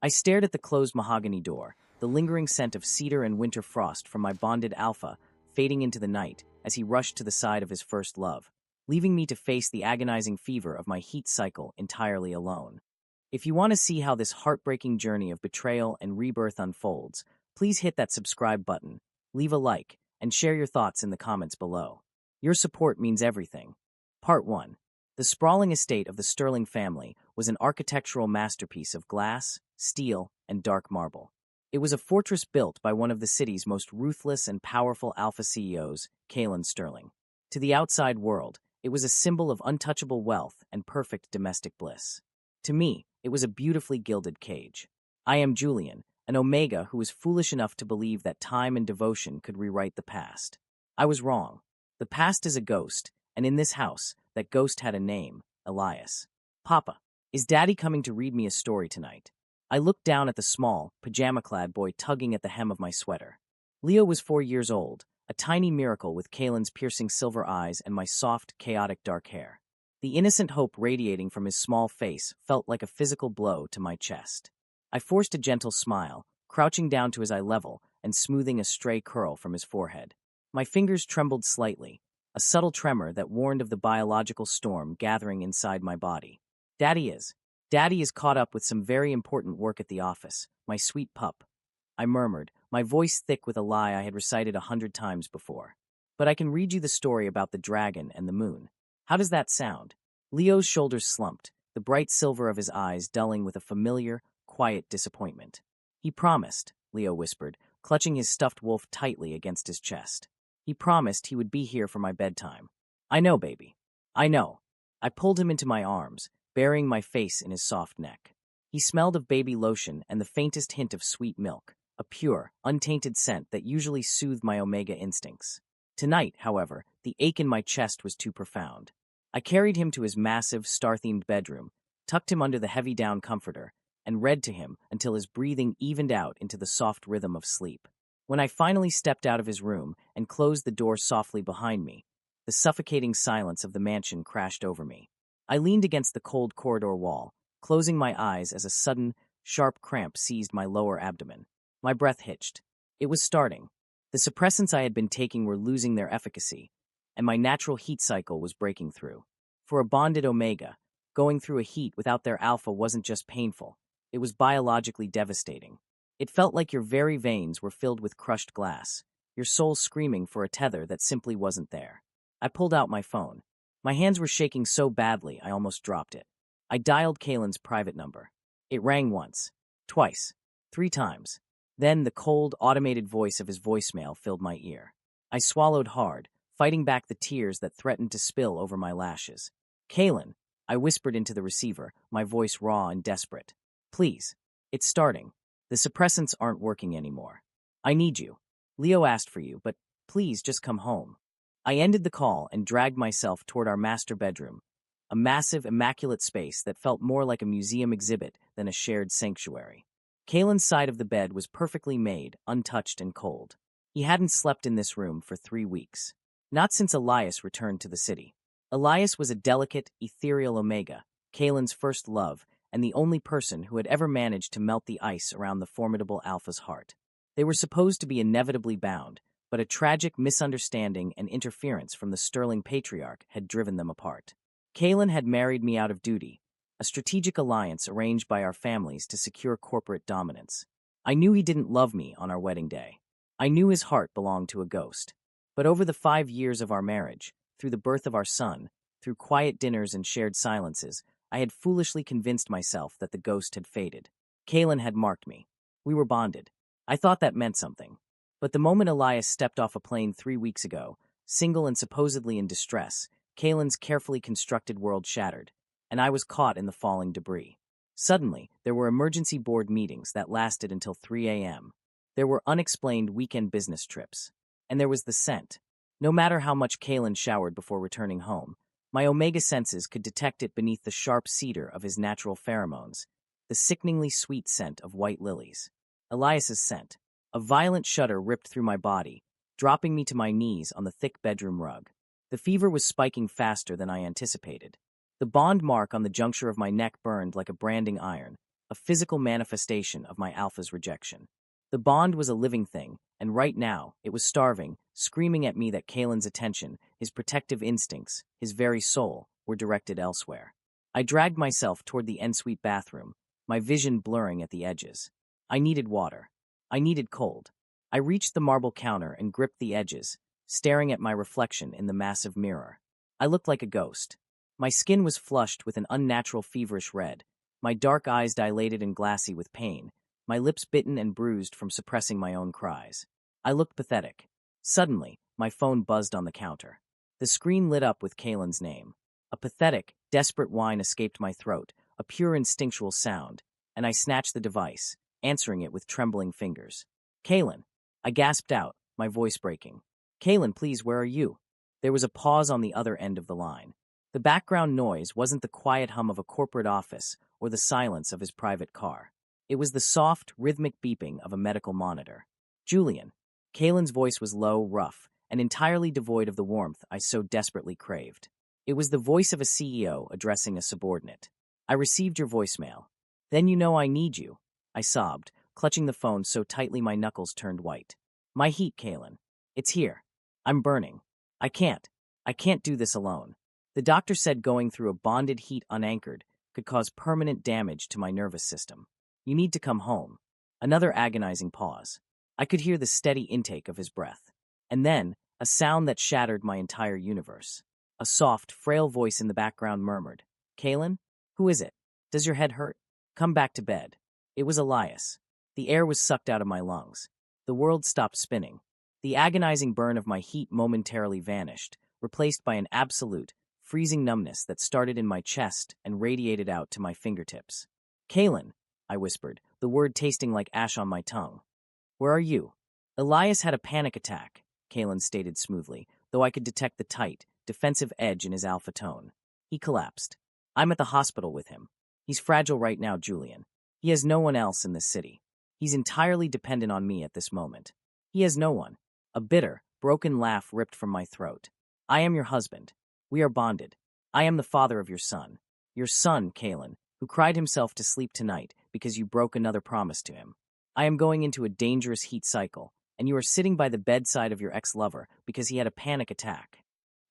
I stared at the closed mahogany door, the lingering scent of cedar and winter frost from my bonded alpha fading into the night as he rushed to the side of his first love, leaving me to face the agonizing fever of my heat cycle entirely alone. If you want to see how this heartbreaking journey of betrayal and rebirth unfolds, please hit that subscribe button, leave a like, and share your thoughts in the comments below. Your support means everything. Part 1. The sprawling estate of the Sterling family was an architectural masterpiece of glass, steel, and dark marble. It was a fortress built by one of the city's most ruthless and powerful alpha CEOs, Kalen Sterling. To the outside world, it was a symbol of untouchable wealth and perfect domestic bliss. To me, it was a beautifully gilded cage. I am Julian, an Omega who was foolish enough to believe that time and devotion could rewrite the past. I was wrong. The past is a ghost, and in this house, that ghost had a name, Elias. Papa, is Daddy coming to read me a story tonight? I looked down at the small, pajama-clad boy tugging at the hem of my sweater. Leo was 4 years old, a tiny miracle with Kalen's piercing silver eyes and my soft, chaotic dark hair. The innocent hope radiating from his small face felt like a physical blow to my chest. I forced a gentle smile, crouching down to his eye level and smoothing a stray curl from his forehead. My fingers trembled slightly, a subtle tremor that warned of the biological storm gathering inside my body. Daddy is caught up with some very important work at the office, my sweet pup, I murmured, my voice thick with a lie I had recited 100 times before. But I can read you the story about the dragon and the moon. How does that sound? Leo's shoulders slumped, the bright silver of his eyes dulling with a familiar, quiet disappointment. He promised, Leo whispered, clutching his stuffed wolf tightly against his chest. He promised he would be here for my bedtime. I know, baby. I know. I pulled him into my arms, burying my face in his soft neck. He smelled of baby lotion and the faintest hint of sweet milk, a pure, untainted scent that usually soothed my Omega instincts. Tonight, however, the ache in my chest was too profound. I carried him to his massive, star-themed bedroom, tucked him under the heavy down comforter, and read to him until his breathing evened out into the soft rhythm of sleep. When I finally stepped out of his room and closed the door softly behind me, the suffocating silence of the mansion crashed over me. I leaned against the cold corridor wall, closing my eyes as a sudden, sharp cramp seized my lower abdomen. My breath hitched. It was starting. The suppressants I had been taking were losing their efficacy, and my natural heat cycle was breaking through. For a bonded Omega, going through a heat without their alpha wasn't just painful, it was biologically devastating. It felt like your very veins were filled with crushed glass, your soul screaming for a tether that simply wasn't there. I pulled out my phone. My hands were shaking so badly I almost dropped it. I dialed Kalen's private number. It rang once, twice, 3 times. Then the cold, automated voice of his voicemail filled my ear. I swallowed hard, fighting back the tears that threatened to spill over my lashes. Kalen, I whispered into the receiver, my voice raw and desperate. Please, it's starting. The suppressants aren't working anymore. I need you. Leo asked for you, but please just come home. I ended the call and dragged myself toward our master bedroom, a massive, immaculate space that felt more like a museum exhibit than a shared sanctuary. Kalen's side of the bed was perfectly made, untouched and cold. He hadn't slept in this room for 3 weeks. Not since Elias returned to the city. Elias was a delicate, ethereal Omega, Kalen's first love, and the only person who had ever managed to melt the ice around the formidable Alpha's heart. They were supposed to be inevitably bound, but a tragic misunderstanding and interference from the Sterling patriarch had driven them apart. Kalen had married me out of duty, a strategic alliance arranged by our families to secure corporate dominance. I knew he didn't love me on our wedding day. I knew his heart belonged to a ghost. But over the 5 years of our marriage, through the birth of our son, through quiet dinners and shared silences, I had foolishly convinced myself that the ghost had faded. Kalen had marked me. We were bonded. I thought that meant something. But the moment Elias stepped off a plane 3 weeks ago, single and supposedly in distress, Kalen's carefully constructed world shattered, and I was caught in the falling debris. Suddenly, there were emergency board meetings that lasted until 3 a.m. There were unexplained weekend business trips. And there was the scent. No matter how much Kalen showered before returning home, my Omega senses could detect it beneath the sharp cedar of his natural pheromones, the sickeningly sweet scent of white lilies. Elias's scent. A violent shudder ripped through my body, dropping me to my knees on the thick bedroom rug. The fever was spiking faster than I anticipated. The bond mark on the juncture of my neck burned like a branding iron, a physical manifestation of my alpha's rejection. The bond was a living thing, and right now, it was starving, screaming at me that Kalen's attention, his protective instincts, his very soul, were directed elsewhere. I dragged myself toward the ensuite bathroom, my vision blurring at the edges. I needed water. I needed cold. I reached the marble counter and gripped the edges, staring at my reflection in the massive mirror. I looked like a ghost. My skin was flushed with an unnatural feverish red, my dark eyes dilated and glassy with pain, my lips bitten and bruised from suppressing my own cries. I looked pathetic. Suddenly, my phone buzzed on the counter. The screen lit up with Kalen's name. A pathetic, desperate whine escaped my throat, a pure instinctual sound, and I snatched the device, answering it with trembling fingers. Kalen! I gasped out, my voice breaking. Kalen, please, where are you? There was a pause on the other end of the line. The background noise wasn't the quiet hum of a corporate office or the silence of his private car. It was the soft, rhythmic beeping of a medical monitor. Julian. Kalen's voice was low, rough, and entirely devoid of the warmth I so desperately craved. It was the voice of a CEO addressing a subordinate. I received your voicemail. Then you know I need you, I sobbed, clutching the phone so tightly my knuckles turned white. My heat, Kalen. It's here. I'm burning. I can't do this alone. The doctor said going through a bonded heat unanchored could cause permanent damage to my nervous system. You need to come home. Another agonizing pause. I could hear the steady intake of his breath. And then, a sound that shattered my entire universe. A soft, frail voice in the background murmured, Kalen? Who is it? Does your head hurt? Come back to bed. It was Elias. The air was sucked out of my lungs. The world stopped spinning. The agonizing burn of my heat momentarily vanished, replaced by an absolute, freezing numbness that started in my chest and radiated out to my fingertips. Kalen, I whispered, the word tasting like ash on my tongue. Where are you? Elias had a panic attack, Kalen stated smoothly, though I could detect the tight, defensive edge in his alpha tone. He collapsed. I'm at the hospital with him. He's fragile right now, Julian. He has no one else in this city. He's entirely dependent on me at this moment. He has no one. A bitter, broken laugh ripped from my throat. I am your husband. We are bonded. I am the father of your son. Your son, Kalen, who cried himself to sleep tonight because you broke another promise to him. I am going into a dangerous heat cycle, and you are sitting by the bedside of your ex-lover because he had a panic attack.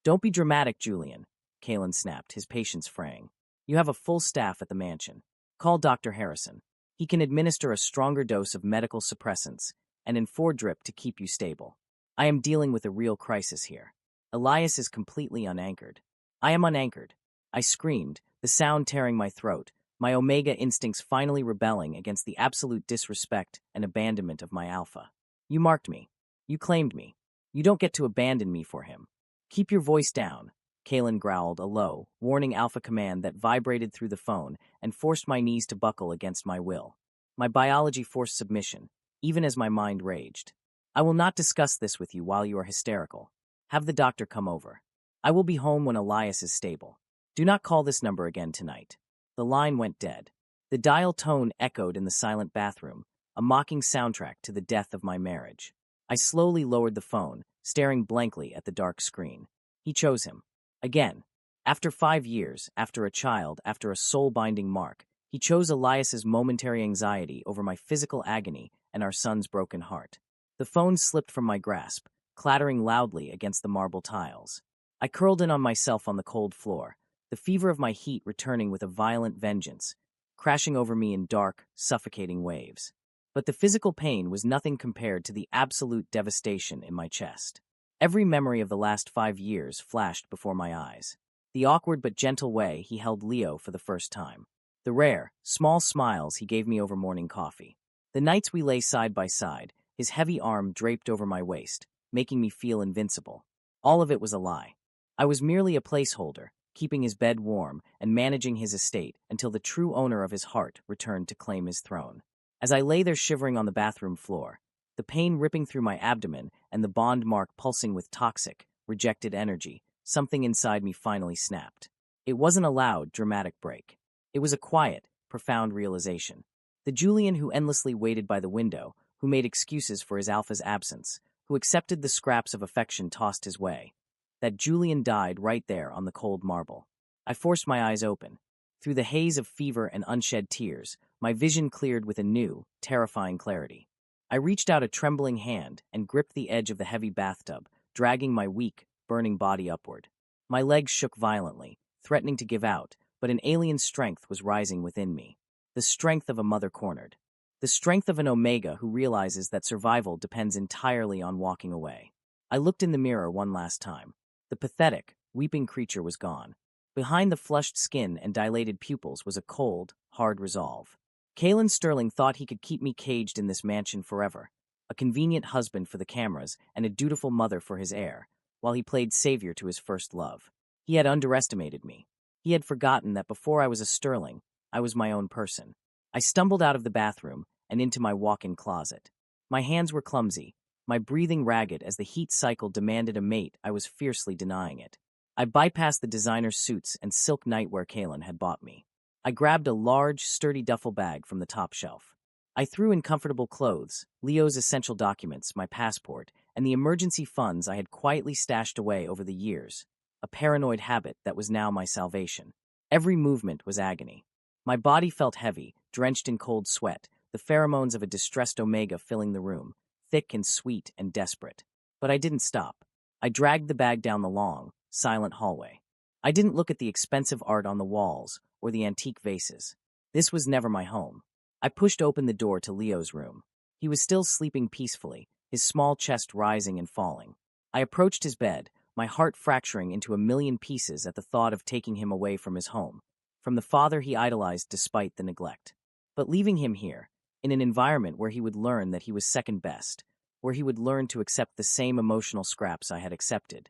Don't be dramatic, Julian, Kalen snapped, his patience fraying. You have a full staff at the mansion. Call Dr. Harrison. He can administer a stronger dose of medical suppressants and in 4-drip to keep you stable. I am dealing with a real crisis here. Elias is completely unanchored. I am unanchored. I screamed, the sound tearing my throat, my Omega instincts finally rebelling against the absolute disrespect and abandonment of my alpha. You marked me. You claimed me. You don't get to abandon me for him. Keep your voice down, Kalen growled, a low, warning alpha command that vibrated through the phone and forced my knees to buckle against my will. My biology forced submission, even as my mind raged. I will not discuss this with you while you are hysterical. Have the doctor come over. I will be home when Elias is stable. Do not call this number again tonight. The line went dead. The dial tone echoed in the silent bathroom, a mocking soundtrack to the death of my marriage. I slowly lowered the phone, staring blankly at the dark screen. He chose him. Again. After 5 years, after a child, after a soul-binding mark, he chose Elias's momentary anxiety over my physical agony and our son's broken heart. The phone slipped from my grasp, clattering loudly against the marble tiles. I curled in on myself on the cold floor, the fever of my heat returning with a violent vengeance, crashing over me in dark, suffocating waves. But the physical pain was nothing compared to the absolute devastation in my chest. Every memory of the last 5 years flashed before my eyes. The awkward but gentle way he held Leo for the first time. The rare, small smiles he gave me over morning coffee. The nights we lay side by side, his heavy arm draped over my waist, making me feel invincible. All of it was a lie. I was merely a placeholder, keeping his bed warm and managing his estate until the true owner of his heart returned to claim his throne. As I lay there shivering on the bathroom floor, the pain ripping through my abdomen and the bond mark pulsing with toxic, rejected energy, something inside me finally snapped. It wasn't a loud, dramatic break. It was a quiet, profound realization. The Julian who endlessly waited by the window, who made excuses for his alpha's absence, who accepted the scraps of affection tossed his way. That Julian died right there on the cold marble. I forced my eyes open. Through the haze of fever and unshed tears, my vision cleared with a new, terrifying clarity. I reached out a trembling hand and gripped the edge of the heavy bathtub, dragging my weak, burning body upward. My legs shook violently, threatening to give out, but an alien strength was rising within me. The strength of a mother cornered. The strength of an Omega who realizes that survival depends entirely on walking away. I looked in the mirror one last time. The pathetic, weeping creature was gone. Behind the flushed skin and dilated pupils was a cold, hard resolve. Kalen Sterling thought he could keep me caged in this mansion forever, a convenient husband for the cameras and a dutiful mother for his heir, while he played savior to his first love. He had underestimated me. He had forgotten that before I was a Sterling, I was my own person. I stumbled out of the bathroom and into my walk-in closet. My hands were clumsy, my breathing ragged as the heat cycle demanded a mate. I was fiercely denying it. I bypassed the designer suits and silk nightwear Kalen had bought me. I grabbed a large, sturdy duffel bag from the top shelf. I threw in comfortable clothes, Leo's essential documents, my passport, and the emergency funds I had quietly stashed away over the years, a paranoid habit that was now my salvation. Every movement was agony. My body felt heavy, drenched in cold sweat, the pheromones of a distressed Omega filling the room, thick and sweet and desperate. But I didn't stop. I dragged the bag down the long, silent hallway. I didn't look at the expensive art on the walls or the antique vases. This was never my home. I pushed open the door to Leo's room. He was still sleeping peacefully, his small chest rising and falling. I approached his bed, my heart fracturing into a million pieces at the thought of taking him away from his home, from the father he idolized despite the neglect. But leaving him here, in an environment where he would learn that he was second best, where he would learn to accept the same emotional scraps I had accepted,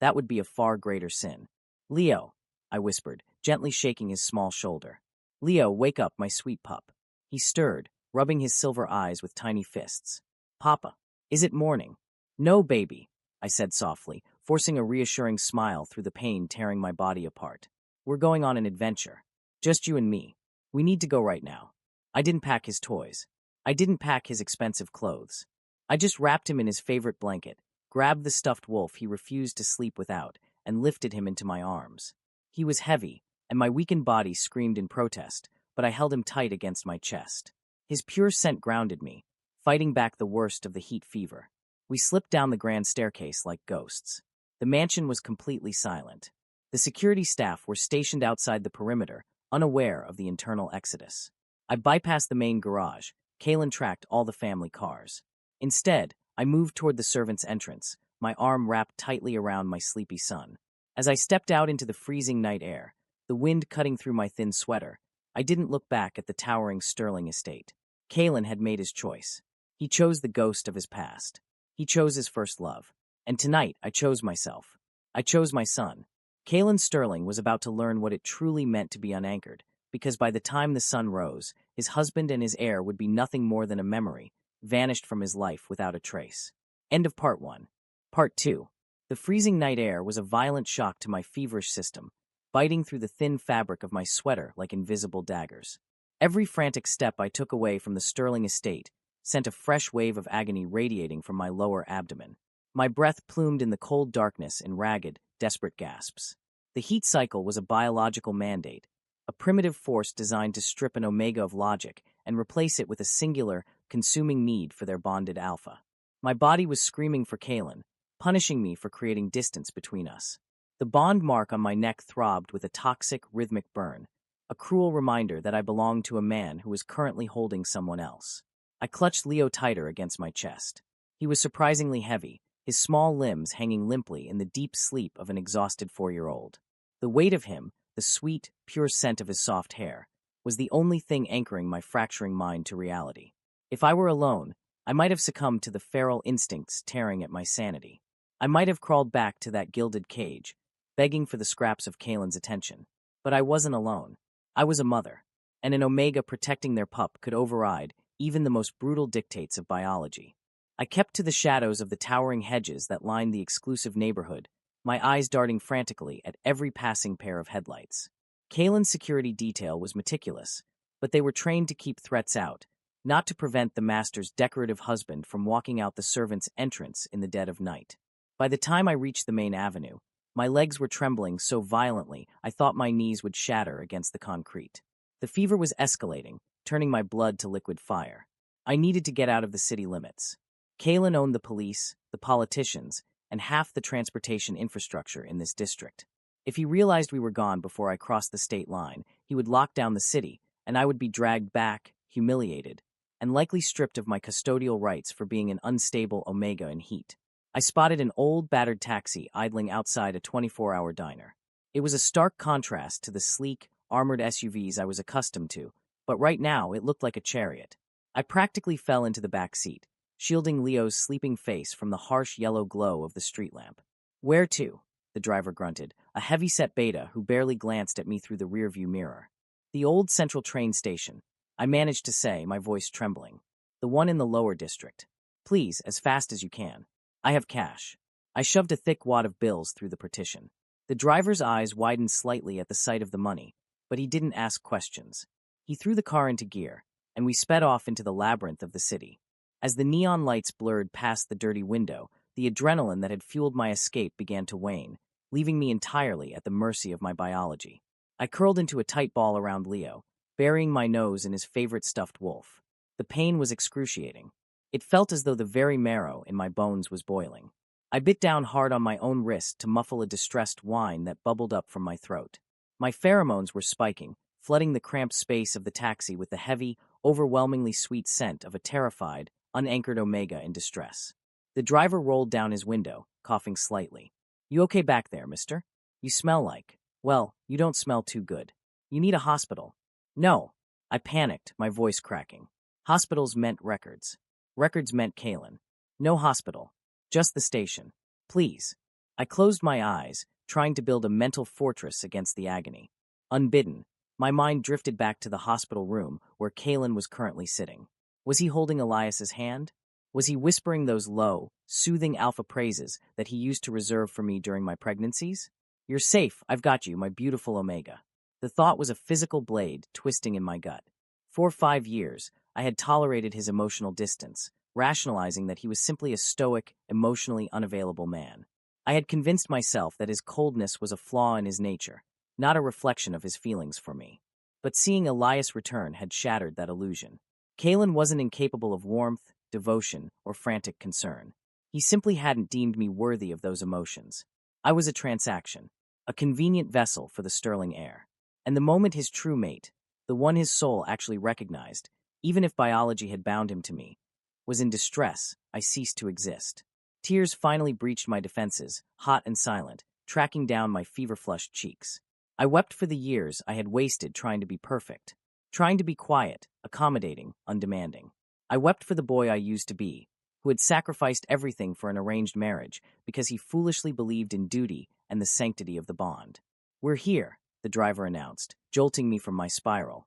that would be a far greater sin. "Leo," I whispered, gently shaking his small shoulder. "Leo, wake up, my sweet pup." He stirred, rubbing his silver eyes with tiny fists. "Papa, is it morning?" "No, baby," I said softly, forcing a reassuring smile through the pain tearing my body apart. "We're going on an adventure. Just you and me. We need to go right now." I didn't pack his toys. I didn't pack his expensive clothes. I just wrapped him in his favorite blanket, grabbed the stuffed wolf he refused to sleep without, and lifted him into my arms. He was heavy, and my weakened body screamed in protest, but I held him tight against my chest. His pure scent grounded me, fighting back the worst of the heat fever. We slipped down the grand staircase like ghosts. The mansion was completely silent. The security staff were stationed outside the perimeter, unaware of the internal exodus. I bypassed the main garage. Kalen tracked all the family cars. Instead, I moved toward the servants' entrance, my arm wrapped tightly around my sleepy son. As I stepped out into the freezing night air, the wind cutting through my thin sweater, I didn't look back at the towering Sterling estate. Kalen had made his choice. He chose the ghost of his past. He chose his first love. And tonight, I chose myself. I chose my son. Kalen Sterling was about to learn what it truly meant to be unanchored, because by the time the sun rose, his husband and his heir would be nothing more than a memory, vanished from his life without a trace. End of Part 1. Part 2. The freezing night air was a violent shock to my feverish system, biting through the thin fabric of my sweater like invisible daggers. Every frantic step I took away from the Sterling estate sent a fresh wave of agony radiating from my lower abdomen. My breath plumed in the cold darkness in ragged, desperate gasps. The heat cycle was a biological mandate, a primitive force designed to strip an Omega of logic and replace it with a singular, consuming need for their bonded alpha. My body was screaming for Kalen, punishing me for creating distance between us. The bond mark on my neck throbbed with a toxic, rhythmic burn, a cruel reminder that I belonged to a man who was currently holding someone else. I clutched Leo tighter against my chest. He was surprisingly heavy, his small limbs hanging limply in the deep sleep of an exhausted 4-year-old. The weight of him, the sweet, pure scent of his soft hair, was the only thing anchoring my fracturing mind to reality. If I were alone, I might have succumbed to the feral instincts tearing at my sanity. I might have crawled back to that gilded cage, begging for the scraps of Kalen's attention. But I wasn't alone. I was a mother, and an Omega protecting their pup could override even the most brutal dictates of biology. I kept to the shadows of the towering hedges that lined the exclusive neighborhood, my eyes darting frantically at every passing pair of headlights. Kalen's security detail was meticulous, but they were trained to keep threats out, not to prevent the master's decorative husband from walking out the servants' entrance in the dead of night. By the time I reached the main avenue, My legs were trembling so violently I thought my knees would shatter against the concrete. The fever was escalating, turning my blood to liquid fire. I needed to get out of the city limits. Kalen owned the police, the politicians, and half the transportation infrastructure in this district. If he realized we were gone before I crossed the state line, he would lock down the city, and I would be dragged back, humiliated, and likely stripped of my custodial rights for being an unstable Omega in heat. I spotted an old, battered taxi idling outside a 24-hour diner. It was a stark contrast to the sleek, armored SUVs I was accustomed to, but right now it looked like a chariot. I practically fell into the back seat, shielding Leo's sleeping face from the harsh yellow glow of the street lamp. "Where to?" the driver grunted, a heavy-set beta who barely glanced at me through the rearview mirror. "The old Central train station," I managed to say, my voice trembling. "The one in the lower district. Please, as fast as you can. I have cash." I shoved a thick wad of bills through the partition. The driver's eyes widened slightly at the sight of the money, but he didn't ask questions. He threw the car into gear, and we sped off into the labyrinth of the city. As the neon lights blurred past the dirty window, the adrenaline that had fueled my escape began to wane, leaving me entirely at the mercy of my biology. I curled into a tight ball around Leo, burying my nose in his favorite stuffed wolf. The pain was excruciating. It felt as though the very marrow in my bones was boiling. I bit down hard on my own wrist to muffle a distressed whine that bubbled up from my throat. My pheromones were spiking, flooding the cramped space of the taxi with the heavy, overwhelmingly sweet scent of a terrified, unanchored Omega in distress. The driver rolled down his window, coughing slightly. "You okay back there, mister? You smell like... Well, you don't smell too good. You need a hospital." "No." I panicked, my voice cracking. Hospitals meant records. Records meant Kalen. "No hospital. Just the station. Please." I closed my eyes, trying to build a mental fortress against the agony. Unbidden, my mind drifted back to the hospital room where Kalen was currently sitting. Was he holding Elias's hand? Was he whispering those low, soothing alpha praises that he used to reserve for me during my pregnancies? "You're safe. I've got you, my beautiful Omega." The thought was a physical blade twisting in my gut. For 5 years, I had tolerated his emotional distance, rationalizing that he was simply a stoic, emotionally unavailable man. I had convinced myself that his coldness was a flaw in his nature, not a reflection of his feelings for me. But seeing Elias return had shattered that illusion. Kalen wasn't incapable of warmth, devotion, or frantic concern. He simply hadn't deemed me worthy of those emotions. I was a transaction, a convenient vessel for the sterling heir. And the moment his true mate, the one his soul actually recognized, even if biology had bound him to me, was in distress, I ceased to exist. Tears finally breached my defenses, hot and silent, tracking down my fever-flushed cheeks. I wept for the years I had wasted trying to be perfect, trying to be quiet, accommodating, undemanding. I wept for the boy I used to be, who had sacrificed everything for an arranged marriage because he foolishly believed in duty and the sanctity of the bond. "We're here," the driver announced, jolting me from my spiral.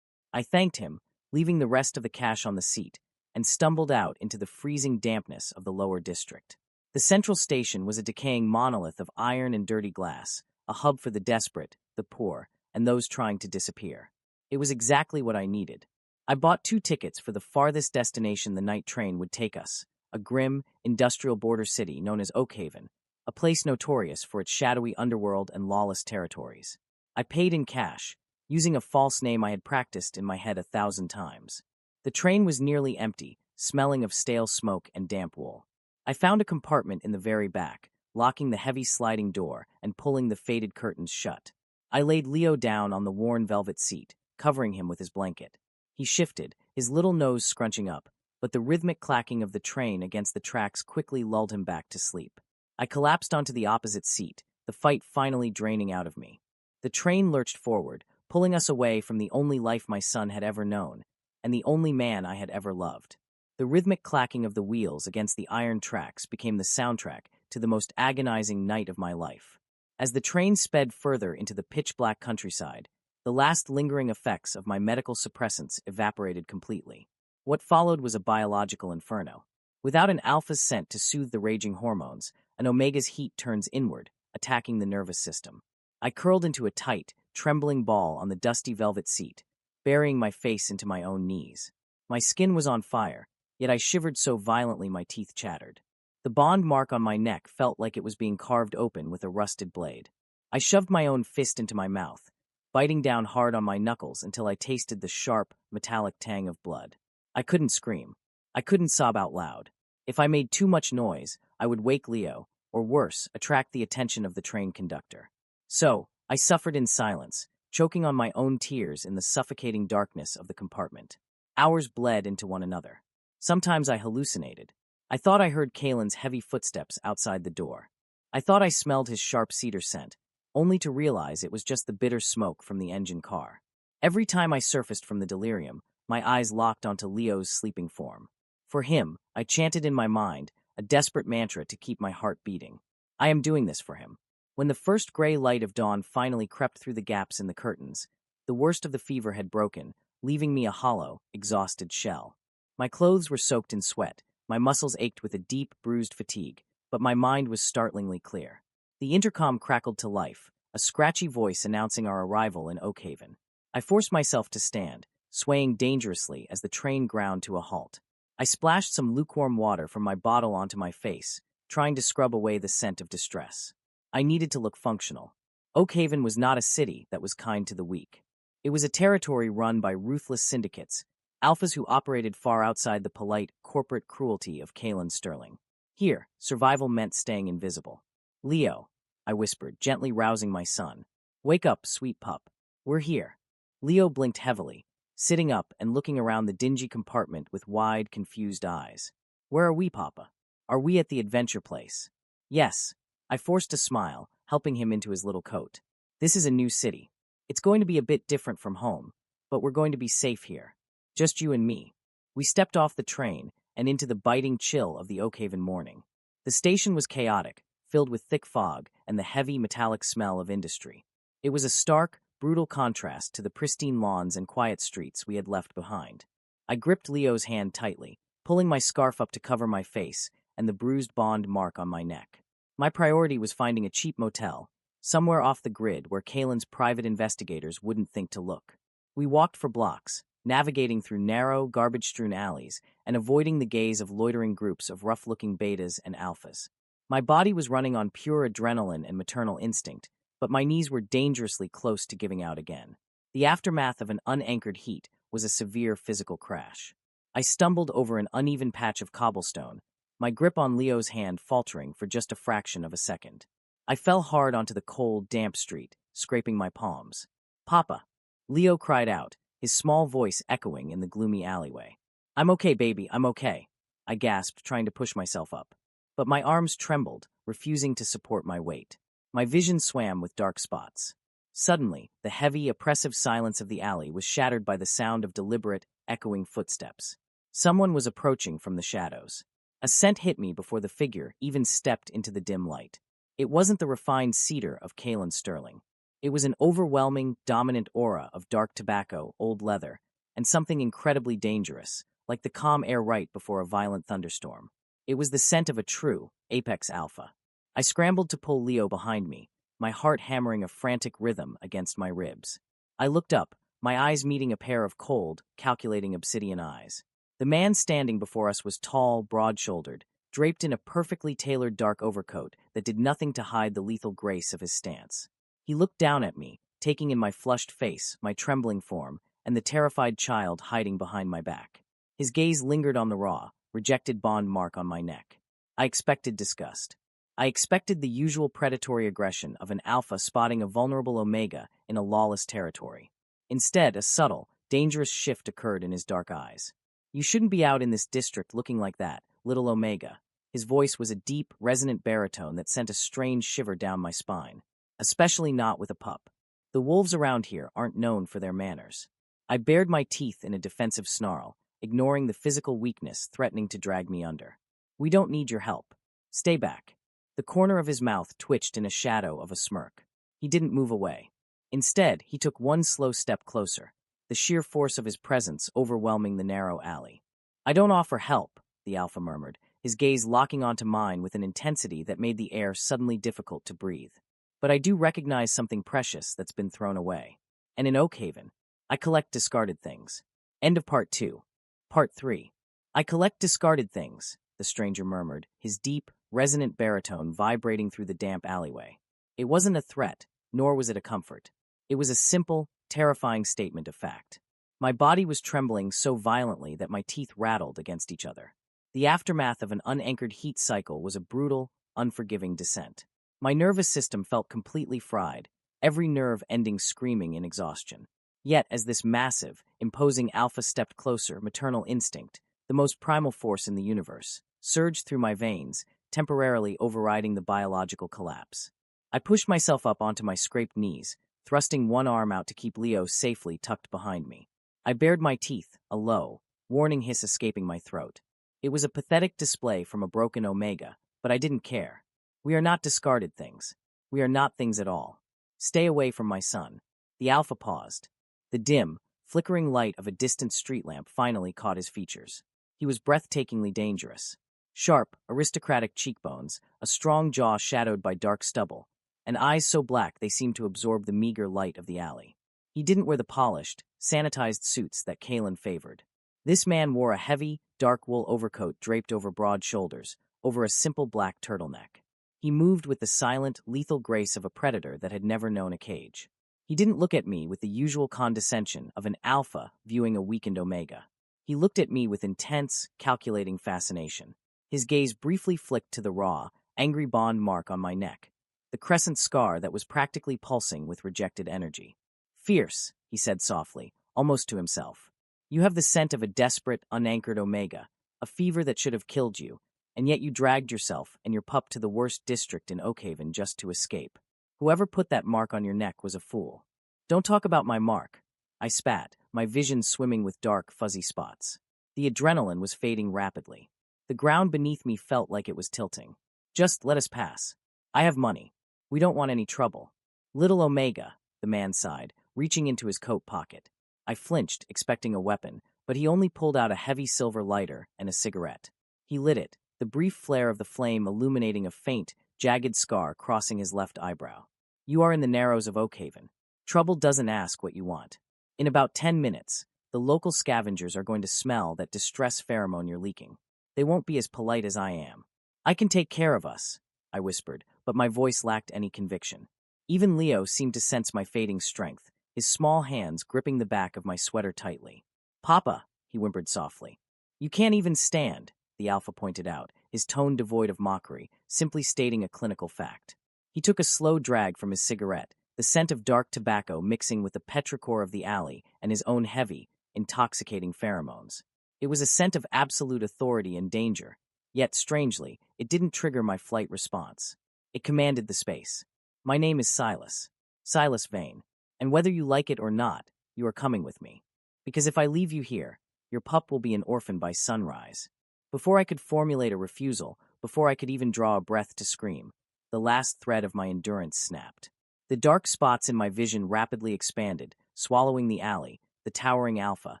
I thanked him, leaving the rest of the cash on the seat, and stumbled out into the freezing dampness of the lower district. The central station was a decaying monolith of iron and dirty glass, a hub for the desperate, the poor, and those trying to disappear. It was exactly what I needed. I bought 2 tickets for the farthest destination the night train would take us, a grim, industrial border city known as Oakhaven, a place notorious for its shadowy underworld and lawless territories. I paid in cash, using a false name I had practiced in my head 1,000 times. The train was nearly empty, smelling of stale smoke and damp wool. I found a compartment in the very back, locking the heavy sliding door and pulling the faded curtains shut. I laid Leo down on the worn velvet seat, covering him with his blanket. He shifted, his little nose scrunching up, but the rhythmic clacking of the train against the tracks quickly lulled him back to sleep. I collapsed onto the opposite seat, the fight finally draining out of me. The train lurched forward, pulling us away from the only life my son had ever known, and the only man I had ever loved. The rhythmic clacking of the wheels against the iron tracks became the soundtrack to the most agonizing night of my life. As the train sped further into the pitch-black countryside, the last lingering effects of my medical suppressants evaporated completely. What followed was a biological inferno. Without an alpha's scent to soothe the raging hormones, an omega's heat turns inward, attacking the nervous system. I curled into a tight, trembling ball on the dusty velvet seat, burying my face into my own knees. My skin was on fire, yet I shivered so violently my teeth chattered. The bond mark on my neck felt like it was being carved open with a rusted blade. I shoved my own fist into my mouth, biting down hard on my knuckles until I tasted the sharp, metallic tang of blood. I couldn't scream. I couldn't sob out loud. If I made too much noise, I would wake Leo, or worse, attract the attention of the train conductor. So, I suffered in silence, choking on my own tears in the suffocating darkness of the compartment. Hours bled into one another. Sometimes I hallucinated. I thought I heard Kalen's heavy footsteps outside the door. I thought I smelled his sharp cedar scent, only to realize it was just the bitter smoke from the engine car. Every time I surfaced from the delirium, my eyes locked onto Leo's sleeping form. For him, I chanted in my mind, a desperate mantra to keep my heart beating. I am doing this for him. When the first gray light of dawn finally crept through the gaps in the curtains, the worst of the fever had broken, leaving me a hollow, exhausted shell. My clothes were soaked in sweat, my muscles ached with a deep, bruised fatigue, but my mind was startlingly clear. The intercom crackled to life, a scratchy voice announcing our arrival in Oakhaven. I forced myself to stand, swaying dangerously as the train ground to a halt. I splashed some lukewarm water from my bottle onto my face, trying to scrub away the scent of distress. I needed to look functional. Oakhaven was not a city that was kind to the weak. It was a territory run by ruthless syndicates, alphas who operated far outside the polite, corporate cruelty of Kalen Sterling. Here, survival meant staying invisible. Leo, I whispered, gently rousing my son. Wake up, sweet pup. We're here. Leo blinked heavily, sitting up and looking around the dingy compartment with wide, confused eyes. Where are we, Papa? Are we at the adventure place? Yes. I forced a smile, helping him into his little coat. This is a new city. It's going to be a bit different from home, but we're going to be safe here. Just you and me. We stepped off the train and into the biting chill of the Oakhaven morning. The station was chaotic, filled with thick fog and the heavy metallic smell of industry. It was a stark, brutal contrast to the pristine lawns and quiet streets we had left behind. I gripped Leo's hand tightly, pulling my scarf up to cover my face and the bruised bond mark on my neck. My priority was finding a cheap motel, somewhere off the grid where Kalen's private investigators wouldn't think to look. We walked for blocks, navigating through narrow, garbage-strewn alleys and avoiding the gaze of loitering groups of rough-looking betas and alphas. My body was running on pure adrenaline and maternal instinct, but my knees were dangerously close to giving out again. The aftermath of an unanchored heat was a severe physical crash. I stumbled over an uneven patch of cobblestone, my grip on Leo's hand faltering for just a fraction of a second. I fell hard onto the cold, damp street, scraping my palms. Papa! Leo cried out, his small voice echoing in the gloomy alleyway. I'm okay, baby, I'm okay, I gasped, trying to push myself up. But my arms trembled, refusing to support my weight. My vision swam with dark spots. Suddenly, the heavy, oppressive silence of the alley was shattered by the sound of deliberate, echoing footsteps. Someone was approaching from the shadows. A scent hit me before the figure even stepped into the dim light. It wasn't the refined cedar of Kalen Sterling. It was an overwhelming, dominant aura of dark tobacco, old leather, and something incredibly dangerous, like the calm air right before a violent thunderstorm. It was the scent of a true, apex alpha. I scrambled to pull Leo behind me, my heart hammering a frantic rhythm against my ribs. I looked up, my eyes meeting a pair of cold, calculating obsidian eyes. The man standing before us was tall, broad-shouldered, draped in a perfectly tailored dark overcoat that did nothing to hide the lethal grace of his stance. He looked down at me, taking in my flushed face, my trembling form, and the terrified child hiding behind my back. His gaze lingered on the raw, rejected bond mark on my neck. I expected disgust. I expected the usual predatory aggression of an alpha spotting a vulnerable Omega in a lawless territory. Instead, a subtle, dangerous shift occurred in his dark eyes. You shouldn't be out in this district looking like that, little Omega. His voice was a deep, resonant baritone that sent a strange shiver down my spine. Especially not with a pup. The wolves around here aren't known for their manners. I bared my teeth in a defensive snarl, ignoring the physical weakness threatening to drag me under. We don't need your help. Stay back. The corner of his mouth twitched in a shadow of a smirk. He didn't move away. Instead, he took one slow step closer, the sheer force of his presence overwhelming the narrow alley. I don't offer help, the alpha murmured, his gaze locking onto mine with an intensity that made the air suddenly difficult to breathe. But I do recognize something precious that's been thrown away. And in Oakhaven, I collect discarded things. End of Part 2. Part 3. I collect discarded things, the stranger murmured, his deep, resonant baritone vibrating through the damp alleyway. It wasn't a threat, nor was it a comfort. It was a simple, terrifying statement of fact. My body was trembling so violently that my teeth rattled against each other. The aftermath of an unanchored heat cycle was a brutal, unforgiving descent. My nervous system felt completely fried, every nerve ending screaming in exhaustion. Yet, as this massive, imposing alpha stepped closer, maternal instinct, the most primal force in the universe, surged through my veins, temporarily overriding the biological collapse. I pushed myself up onto my scraped knees, thrusting one arm out to keep Leo safely tucked behind me. I bared my teeth, a low, warning hiss escaping my throat. It was a pathetic display from a broken Omega, but I didn't care. We are not discarded things. We are not things at all. Stay away from my son. The Alpha paused. The dim, flickering light of a distant street lamp finally caught his features. He was breathtakingly dangerous. Sharp, aristocratic cheekbones, a strong jaw shadowed by dark stubble, and eyes so black they seemed to absorb the meager light of the alley. He didn't wear the polished, sanitized suits that Kalen favored. This man wore a heavy, dark wool overcoat draped over broad shoulders, over a simple black turtleneck. He moved with the silent, lethal grace of a predator that had never known a cage. He didn't look at me with the usual condescension of an alpha viewing a weakened omega. He looked at me with intense, calculating fascination. His gaze briefly flicked to the raw, angry bond mark on my neck, the crescent scar that was practically pulsing with rejected energy. "Fierce," he said softly, almost to himself. "You have the scent of a desperate, unanchored omega, a fever that should have killed you, and yet you dragged yourself and your pup to the worst district in Oakhaven just to escape. Whoever put that mark on your neck was a fool." "Don't talk about my mark," I spat, my vision swimming with dark, fuzzy spots. The adrenaline was fading rapidly. The ground beneath me felt like it was tilting. "Just let us pass. I have money. We don't want any trouble." "Little Omega," the man sighed, reaching into his coat pocket. I flinched, expecting a weapon, but he only pulled out a heavy silver lighter and a cigarette. He lit it, the brief flare of the flame illuminating a faint, jagged scar crossing his left eyebrow. "You are in the narrows of Oakhaven. Trouble doesn't ask what you want. In about 10 minutes, the local scavengers are going to smell that distress pheromone you're leaking. They won't be as polite as I am." "I can take care of us," I whispered, but my voice lacked any conviction. Even Leo seemed to sense my fading strength, his small hands gripping the back of my sweater tightly. "Papa," he whimpered softly. "You can't even stand," the Alpha pointed out, his tone devoid of mockery, simply stating a clinical fact. He took a slow drag from his cigarette, the scent of dark tobacco mixing with the petrichor of the alley and his own heavy, intoxicating pheromones. It was a scent of absolute authority and danger, yet, strangely, it didn't trigger my flight response. It commanded the space. "My name is Silas. Silas Vane, and whether you like it or not, you are coming with me. Because if I leave you here, your pup will be an orphan by sunrise." Before I could formulate a refusal, before I could even draw a breath to scream, the last thread of my endurance snapped. The dark spots in my vision rapidly expanded, swallowing the alley, the towering Alpha,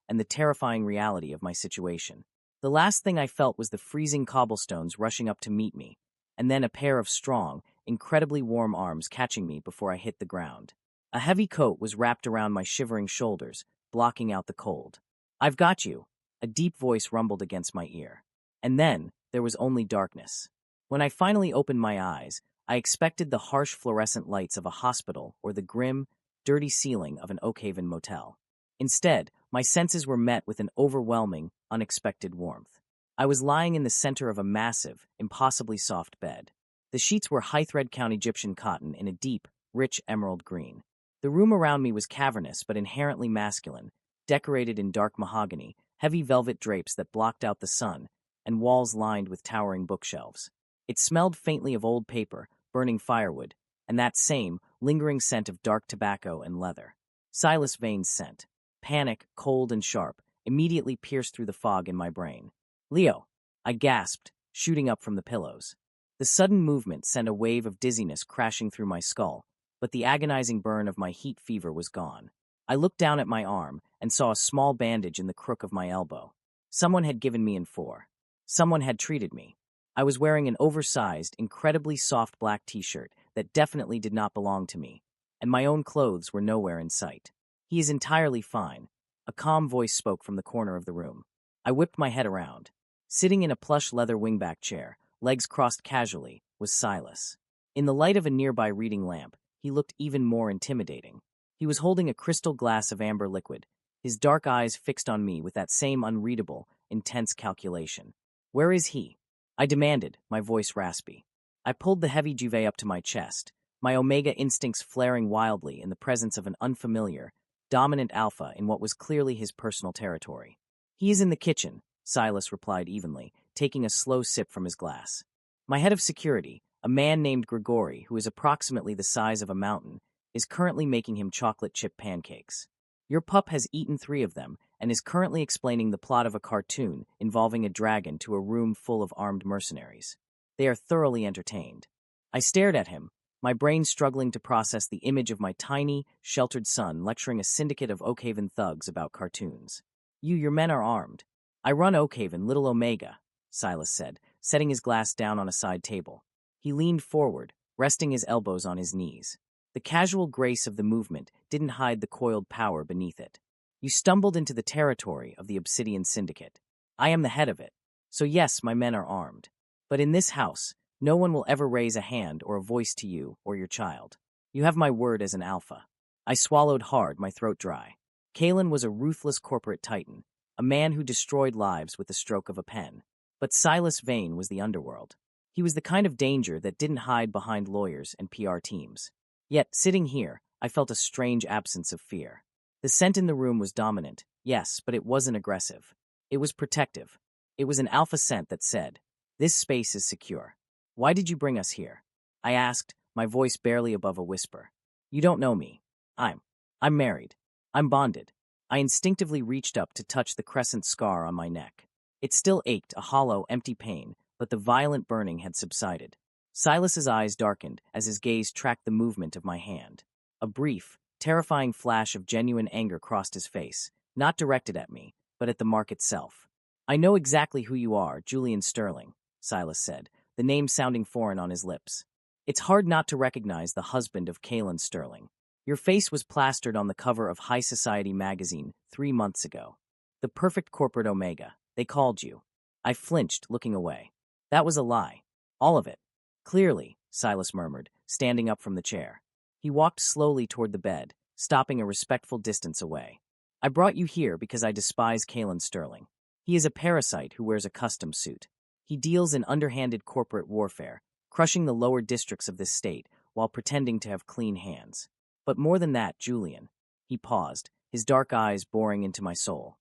and the terrifying reality of my situation. The last thing I felt was the freezing cobblestones rushing up to meet me, and then a pair of strong, incredibly warm arms catching me before I hit the ground. A heavy coat was wrapped around my shivering shoulders, blocking out the cold. "I've got you," a deep voice rumbled against my ear. And then, there was only darkness. When I finally opened my eyes, I expected the harsh fluorescent lights of a hospital or the grim, dirty ceiling of an Oakhaven motel. Instead, my senses were met with an overwhelming, unexpected warmth. I was lying in the center of a massive, impossibly soft bed. The sheets were high-thread count Egyptian cotton in a deep, rich emerald green. The room around me was cavernous but inherently masculine, decorated in dark mahogany, heavy velvet drapes that blocked out the sun, and walls lined with towering bookshelves. It smelled faintly of old paper, burning firewood, and that same, lingering scent of dark tobacco and leather. Silas Vane's scent. Panic, cold and sharp, immediately pierced through the fog in my brain. "Leo!" I gasped, shooting up from the pillows. The sudden movement sent a wave of dizziness crashing through my skull, but the agonizing burn of my heat fever was gone. I looked down at my arm and saw a small bandage in the crook of my elbow. Someone had given me N4. Someone had treated me. I was wearing an oversized, incredibly soft black t-shirt that definitely did not belong to me, and my own clothes were nowhere in sight. "He is entirely fine," a calm voice spoke from the corner of the room. I whipped my head around. Sitting in a plush leather wingback chair, legs crossed casually, was Silas. In the light of a nearby reading lamp, he looked even more intimidating. He was holding a crystal glass of amber liquid, his dark eyes fixed on me with that same unreadable, intense calculation. "Where is he?" I demanded, my voice raspy. I pulled the heavy duvet up to my chest, my Omega instincts flaring wildly in the presence of an unfamiliar, dominant alpha in what was clearly his personal territory. "He is in the kitchen," Silas replied evenly, taking a slow sip from his glass. "My head of security, a man named Grigori, who is approximately the size of a mountain, is currently making him chocolate chip pancakes. Your pup has eaten 3 of them and is currently explaining the plot of a cartoon involving a dragon to a room full of armed mercenaries. They are thoroughly entertained." I stared at him, my brain struggling to process the image of my tiny, sheltered son lecturing a syndicate of Oakhaven thugs about cartoons. Your men are armed." "I run Oakhaven, little Omega," Silas said, setting his glass down on a side table. He leaned forward, resting his elbows on his knees. The casual grace of the movement didn't hide the coiled power beneath it. "You stumbled into the territory of the Obsidian Syndicate. I am the head of it. So yes, my men are armed. But in this house, no one will ever raise a hand or a voice to you or your child. You have my word as an alpha." I swallowed hard, my throat dry. Kalen was a ruthless corporate titan, a man who destroyed lives with the stroke of a pen. But Silas Vane was the underworld. He was the kind of danger that didn't hide behind lawyers and PR teams. Yet, sitting here, I felt a strange absence of fear. The scent in the room was dominant, yes, but it wasn't aggressive. It was protective. It was an alpha scent that said, "This space is secure." "Why did you bring us here?" I asked, my voice barely above a whisper. "You don't know me. I'm married. I'm bonded." I instinctively reached up to touch the crescent scar on my neck. It still ached, a hollow, empty pain, but the violent burning had subsided. Silas's eyes darkened as his gaze tracked the movement of my hand. A brief, terrifying flash of genuine anger crossed his face, not directed at me, but at the mark itself. "I know exactly who you are, Julian Sterling," Silas said, the name sounding foreign on his lips. "It's hard not to recognize the husband of Kalen Sterling. Your face was plastered on the cover of High Society magazine 3 months ago. The perfect corporate Omega. They called you." I flinched, looking away. "That was a lie. All of it." "Clearly," Silas murmured, standing up from the chair. He walked slowly toward the bed, stopping a respectful distance away. "I brought you here because I despise Kalen Sterling. He is a parasite who wears a custom suit. He deals in underhanded corporate warfare, crushing the lower districts of this state while pretending to have clean hands. But more than that, Julian." He paused, his dark eyes boring into my soul.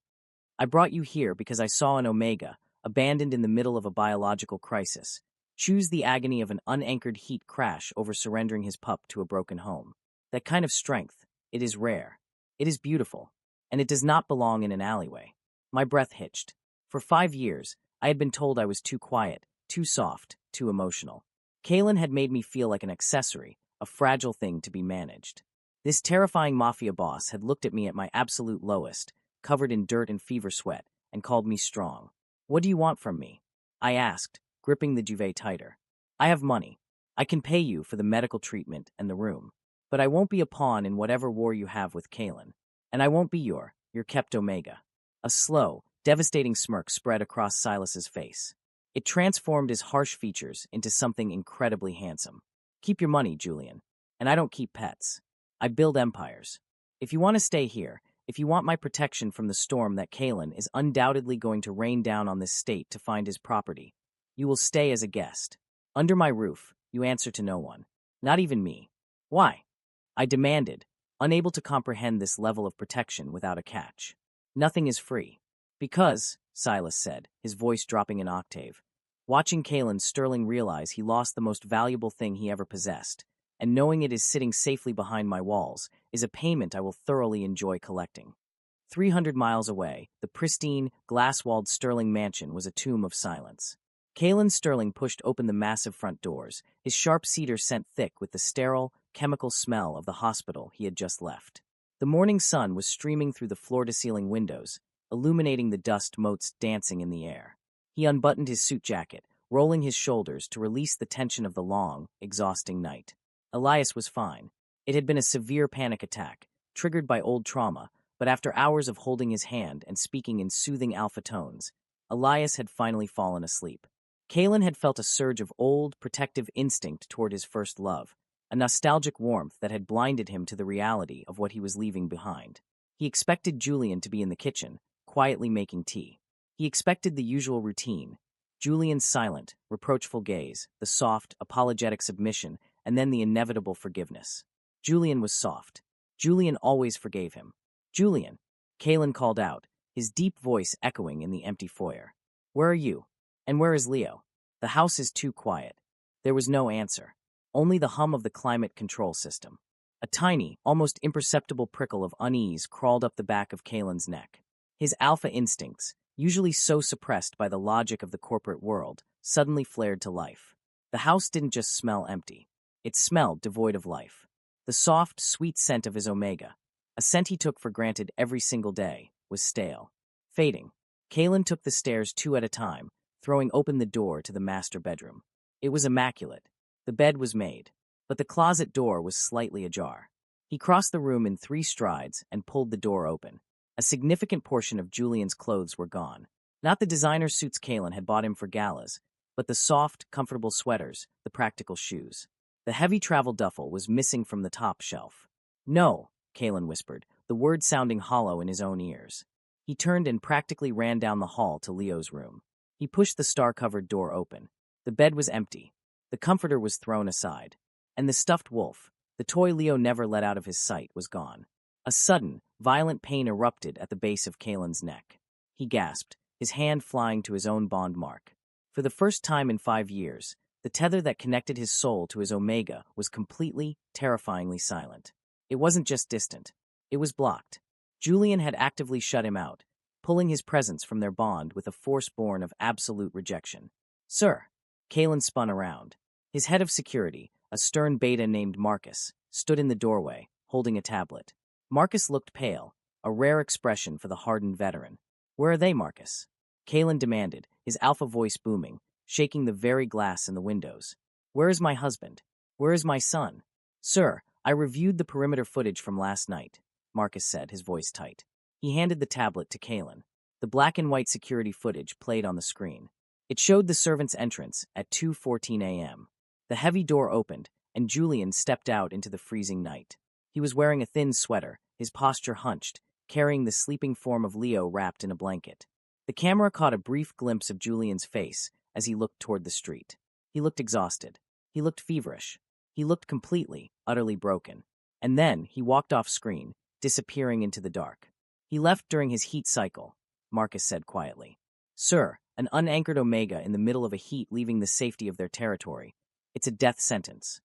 "I brought you here because I saw an Omega, abandoned in the middle of a biological crisis, choose the agony of an unanchored heat crash over surrendering his pup to a broken home. That kind of strength, it is rare. It is beautiful. And it does not belong in an alleyway." My breath hitched. For 5 years, I had been told I was too quiet, too soft, too emotional. Kalen had made me feel like an accessory, a fragile thing to be managed. This terrifying Mafia boss had looked at me at my absolute lowest, covered in dirt and fever sweat, and called me strong. "What do you want from me?" I asked, gripping the duvet tighter. "I have money. I can pay you for the medical treatment and the room. But I won't be a pawn in whatever war you have with Kalen. And I won't be your kept Omega." A slow, devastating smirk spread across Silas's face. It transformed his harsh features into something incredibly handsome. "Keep your money, Julian. And I don't keep pets. I build empires. If you want to stay here, if you want my protection from the storm that Kalen is undoubtedly going to rain down on this state to find his property, you will stay as a guest. Under my roof, you answer to no one. Not even me." "Why?" I demanded, unable to comprehend this level of protection without a catch. "Nothing is free." "Because," Silas said, his voice dropping an octave, "watching Kalen Sterling realize he lost the most valuable thing he ever possessed, and knowing it is sitting safely behind my walls, is a payment I will thoroughly enjoy collecting." 300 miles away, the pristine, glass-walled Sterling mansion was a tomb of silence. Kalen Sterling pushed open the massive front doors, his sharp cedar scent thick with the sterile, chemical smell of the hospital he had just left. The morning sun was streaming through the floor-to-ceiling windows, illuminating the dust motes dancing in the air. He unbuttoned his suit jacket, rolling his shoulders to release the tension of the long, exhausting night. Elias was fine. It had been a severe panic attack, triggered by old trauma, but after hours of holding his hand and speaking in soothing alpha tones, Elias had finally fallen asleep. Kalen had felt a surge of old, protective instinct toward his first love, a nostalgic warmth that had blinded him to the reality of what he was leaving behind. He expected Julian to be in the kitchen, quietly making tea. He expected the usual routine: Julian's silent, reproachful gaze, the soft, apologetic submission, and then the inevitable forgiveness. Julian was soft. Julian always forgave him. "Julian," Kalen called out, his deep voice echoing in the empty foyer. "Where are you? And where is Leo? The house is too quiet." There was no answer, only the hum of the climate control system. A tiny, almost imperceptible prickle of unease crawled up the back of Kalen's neck. His alpha instincts, usually so suppressed by the logic of the corporate world, suddenly flared to life. The house didn't just smell empty. It smelled devoid of life. The soft, sweet scent of his Omega, a scent he took for granted every single day, was stale. Fading. Kalen took the stairs 2 at a time, throwing open the door to the master bedroom. It was immaculate. The bed was made, but the closet door was slightly ajar. He crossed the room in 3 strides and pulled the door open. A significant portion of Julian's clothes were gone. Not the designer suits Kalen had bought him for galas, but the soft, comfortable sweaters, the practical shoes. The heavy travel duffel was missing from the top shelf. "No," Kalen whispered, the word sounding hollow in his own ears. He turned and practically ran down the hall to Leo's room. He pushed the star-covered door open. The bed was empty. The comforter was thrown aside. And the stuffed wolf, the toy Leo never let out of his sight, was gone. A sudden, violent pain erupted at the base of Kalen's neck. He gasped, his hand flying to his own bond mark. For the first time in 5 years, the tether that connected his soul to his Omega was completely, terrifyingly silent. It wasn't just distant. It was blocked. Julian had actively shut him out, pulling his presence from their bond with a force born of absolute rejection. "Sir." Kalen spun around. His head of security, a stern beta named Marcus, stood in the doorway, holding a tablet. Marcus looked pale, a rare expression for the hardened veteran. "Where are they, Marcus?" Kalen demanded, his alpha voice booming, shaking the very glass in the windows. "Where is my husband? Where is my son?" "Sir, I reviewed the perimeter footage from last night," Marcus said, his voice tight. He handed the tablet to Kalen. The black and white security footage played on the screen. It showed the servant's entrance at 2:14 a.m. The heavy door opened, and Julian stepped out into the freezing night. He was wearing a thin sweater, his posture hunched, carrying the sleeping form of Leo wrapped in a blanket. The camera caught a brief glimpse of Julian's face as he looked toward the street. He looked exhausted. He looked feverish. He looked completely, utterly broken. And then he walked off screen, disappearing into the dark. "He left during his heat cycle," Marcus said quietly. "Sir, an unanchored Omega in the middle of a heat leaving the safety of their territory. It's a death sentence."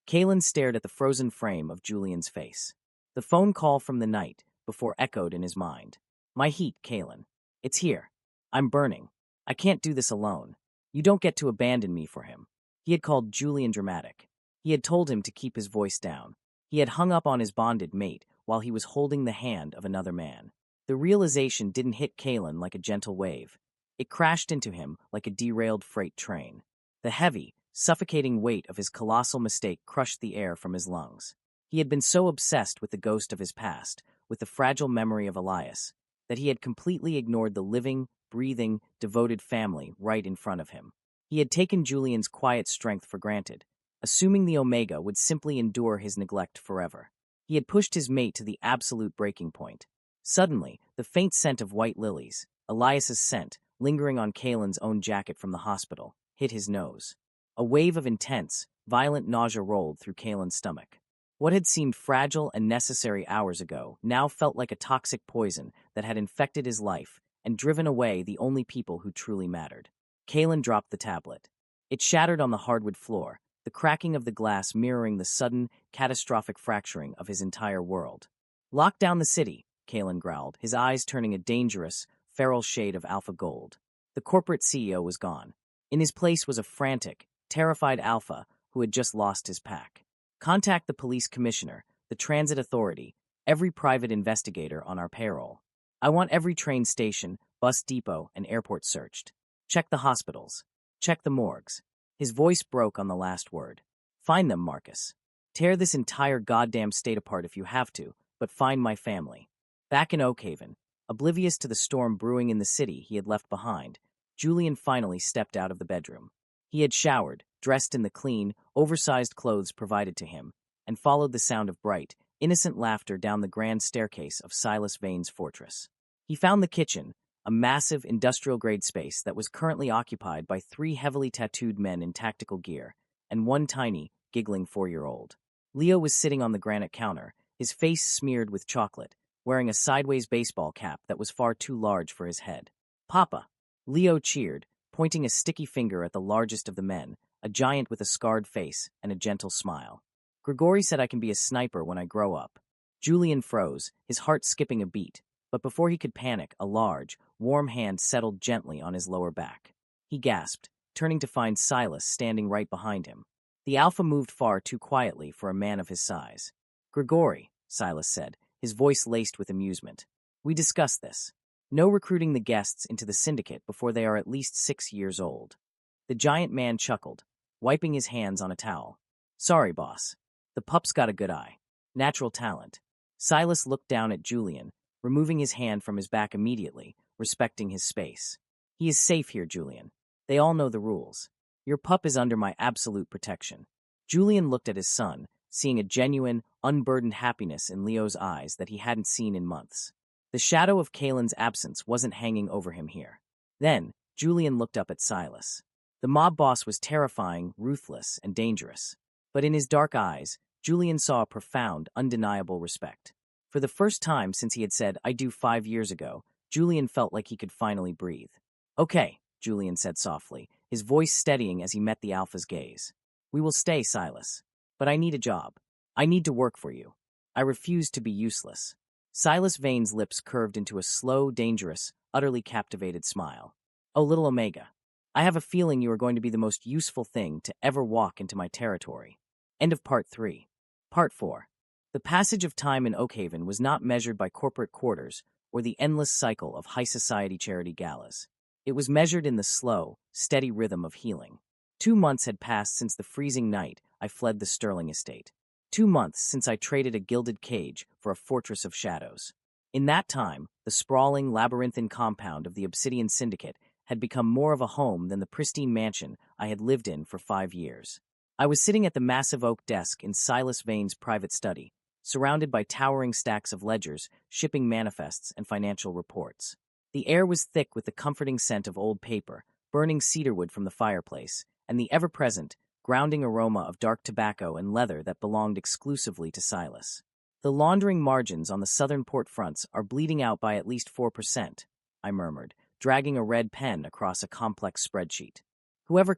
Kalen stared at the frozen frame of Julian's face. The phone call from the night before echoed in his mind. "My heat, Kalen. It's here. I'm burning. I can't do this alone. You don't get to abandon me for him." He had called Julian dramatic. He had told him to keep his voice down. He had hung up on his bonded mate while he was holding the hand of another man. The realization didn't hit Kalen like a gentle wave. It crashed into him like a derailed freight train. The heavy, suffocating weight of his colossal mistake crushed the air from his lungs. He had been so obsessed with the ghost of his past, with the fragile memory of Elias, that he had completely ignored the living, breathing, devoted family right in front of him. He had taken Julian's quiet strength for granted, assuming the Omega would simply endure his neglect forever. He had pushed his mate to the absolute breaking point. Suddenly, the faint scent of white lilies, Elias's scent, lingering on Kalen's own jacket from the hospital, hit his nose. A wave of intense, violent nausea rolled through Kalen's stomach. What had seemed fragile and necessary hours ago now felt like a toxic poison that had infected his life and driven away the only people who truly mattered. Kalen dropped the tablet. It shattered on the hardwood floor, the cracking of the glass mirroring the sudden, catastrophic fracturing of his entire world. "Lock down the city," Kalen growled, his eyes turning a dangerous, feral shade of alpha gold. The corporate CEO was gone. In his place was a frantic, terrified alpha who had just lost his pack. "Contact the police commissioner, the transit authority, every private investigator on our payroll. I want every train station, bus depot, and airport searched. Check the hospitals. Check the morgues." His voice broke on the last word. "Find them, Marcus. Tear this entire goddamn state apart if you have to, but find my family." Back in Oakhaven, oblivious to the storm brewing in the city he had left behind, Julian finally stepped out of the bedroom. He had showered, dressed in the clean, oversized clothes provided to him, and followed the sound of bright, innocent laughter down the grand staircase of Silas Vane's fortress. He found the kitchen, a massive industrial-grade space that was currently occupied by 3 heavily tattooed men in tactical gear, and one tiny, giggling 4-year-old. Leo was sitting on the granite counter, his face smeared with chocolate, wearing a sideways baseball cap that was far too large for his head. "Papa!" Leo cheered, pointing a sticky finger at the largest of the men, a giant with a scarred face and a gentle smile. "Grigori said I can be a sniper when I grow up." Julian froze, his heart skipping a beat, but before he could panic, a large, warm hand settled gently on his lower back. He gasped, turning to find Silas standing right behind him. The alpha moved far too quietly for a man of his size. "Grigori," Silas said, his voice laced with amusement. "We discussed this. No recruiting the guests into the syndicate before they are at least 6 years old." The giant man chuckled, wiping his hands on a towel. "Sorry, boss. The pup's got a good eye. Natural talent." Silas looked down at Julian, removing his hand from his back immediately, respecting his space. "He is safe here, Julian. They all know the rules. Your pup is under my absolute protection." Julian looked at his son, seeing a genuine, unburdened happiness in Leo's eyes that he hadn't seen in months. The shadow of Kalen's absence wasn't hanging over him here. Then, Julian looked up at Silas. The mob boss was terrifying, ruthless, and dangerous. But in his dark eyes, Julian saw a profound, undeniable respect. For the first time since he had said, "I do" 5 years ago, Julian felt like he could finally breathe. "Okay," Julian said softly, his voice steadying as he met the alpha's gaze. "We will stay, Silas. But I need a job. I need to work for you. I refuse to be useless." Silas Vane's lips curved into a slow, dangerous, utterly captivated smile. "Oh, little Omega, I have a feeling you are going to be the most useful thing to ever walk into my territory." End of Part 3. Part 4. The passage of time in Oakhaven was not measured by corporate quarters or the endless cycle of high society charity galas. It was measured in the slow, steady rhythm of healing. 2 months had passed since the freezing night I fled the Sterling estate. 2 months since I traded a gilded cage for a fortress of shadows. In that time, the sprawling, labyrinthine compound of the Obsidian Syndicate had become more of a home than the pristine mansion I had lived in for 5 years. I was sitting at the massive oak desk in Silas Vane's private study, surrounded by towering stacks of ledgers, shipping manifests, and financial reports. The air was thick with the comforting scent of old paper, burning cedarwood from the fireplace, and the ever-present, grounding aroma of dark tobacco and leather that belonged exclusively to Silas. "The laundering margins on the southern port fronts are bleeding out by at least 4%, I murmured, dragging a red pen across a complex spreadsheet. Whoever